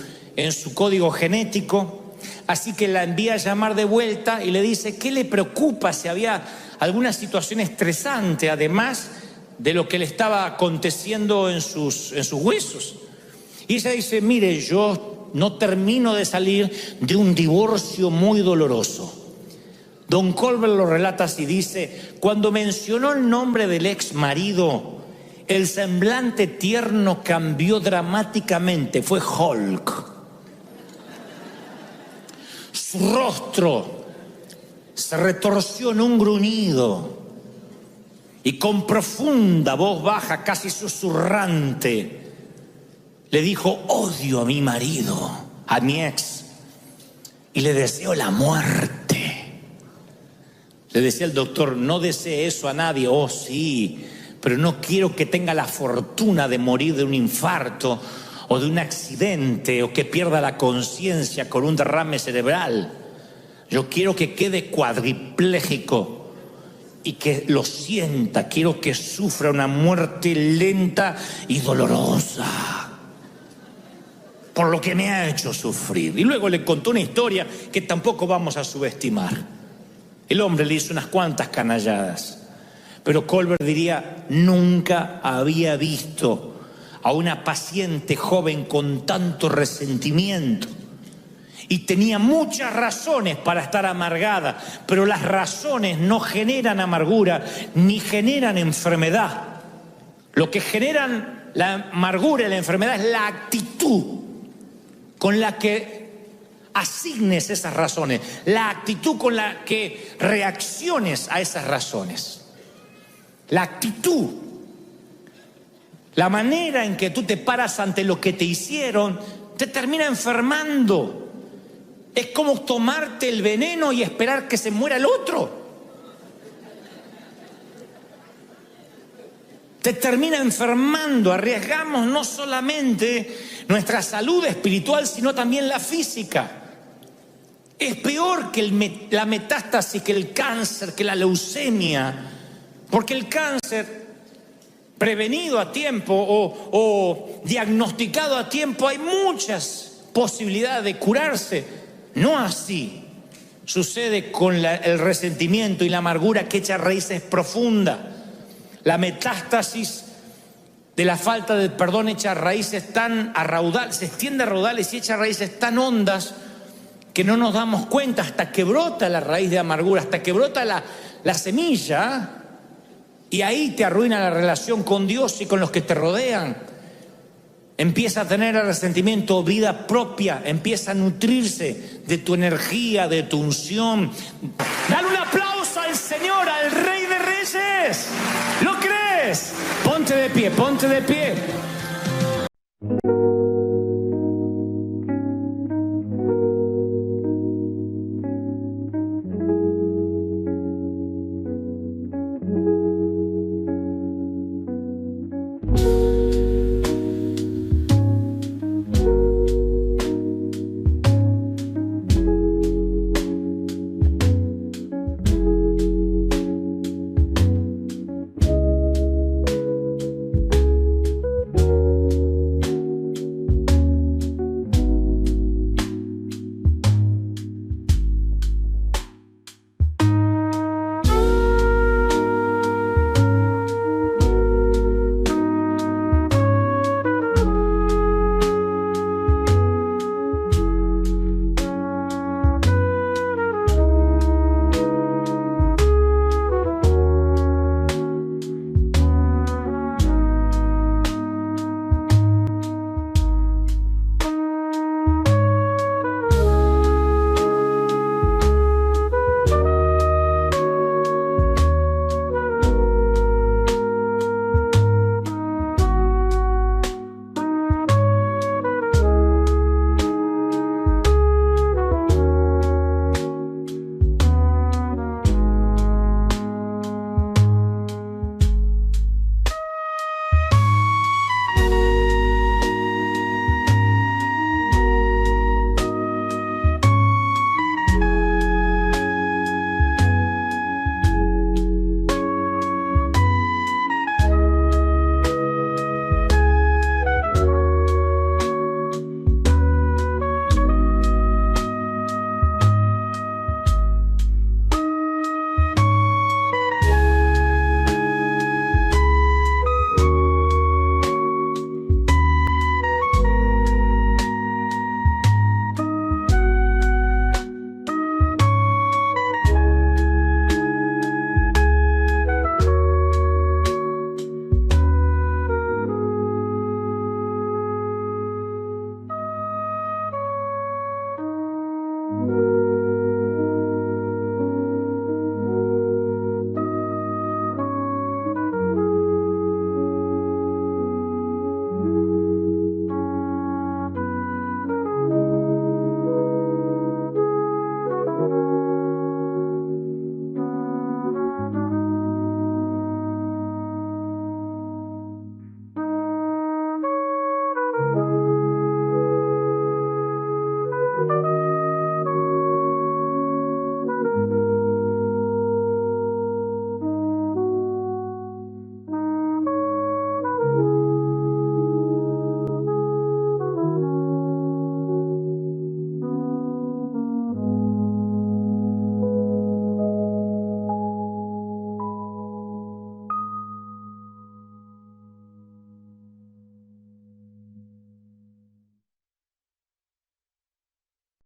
código genético. Así que la envía a llamar de vuelta y le dice qué le preocupa, si había alguna situación estresante, además de lo que le estaba aconteciendo en sus huesos. Y ella dice: mire, yo no termino de salir de un divorcio muy doloroso. Don Colbert lo relata así, dice: cuando mencionó el nombre del ex marido, el semblante tierno cambió dramáticamente, fue Hulk. Su rostro se retorció en un gruñido y con profunda voz baja, casi susurrante, le dijo: odio a mi marido, a mi ex, y le deseo la muerte. Le decía el doctor: no desee eso a nadie. Oh, sí, pero no quiero que tenga la fortuna de morir de un infarto o de un accidente, o que pierda la conciencia con un derrame cerebral. Yo quiero que quede cuadripléjico y que lo sienta. Quiero que sufra una muerte lenta y dolorosa por lo que me ha hecho sufrir. Y luego le contó una historia que tampoco vamos a subestimar. El hombre le hizo unas cuantas canalladas, pero Colbert diría, nunca había visto a una paciente joven con tanto resentimiento. Y tenía muchas razones para estar amargada, pero las razones no generan amargura ni generan enfermedad. Lo que generan la amargura y la enfermedad es la actitud con la que asignes esas razones, la actitud con la que reacciones a esas razones. La actitud, la manera en que tú te paras ante lo que te hicieron, te termina enfermando. Es como tomarte el veneno y esperar que se muera el otro. Te termina enfermando. Arriesgamos no solamente nuestra salud espiritual, sino también la física. Es peor que la metástasis, que el cáncer, que la leucemia, porque el cáncer prevenido a tiempo o diagnosticado a tiempo, hay muchas posibilidades de curarse. No así sucede con el resentimiento y la amargura que echa raíces profundas. La metástasis de la falta de perdón echa raíces tan a raudales, se extiende a raudales y echa raíces tan hondas que no nos damos cuenta hasta que brota la raíz de amargura, hasta que brota la semilla, y ahí te arruina la relación con Dios y con los que te rodean. Empieza a tener el resentimiento vida propia, empieza a nutrirse de tu energía, de tu unción. Dale un aplauso al Señor, al Rey de Reyes. ¿Lo crees? Ponte de pie, ponte de pie.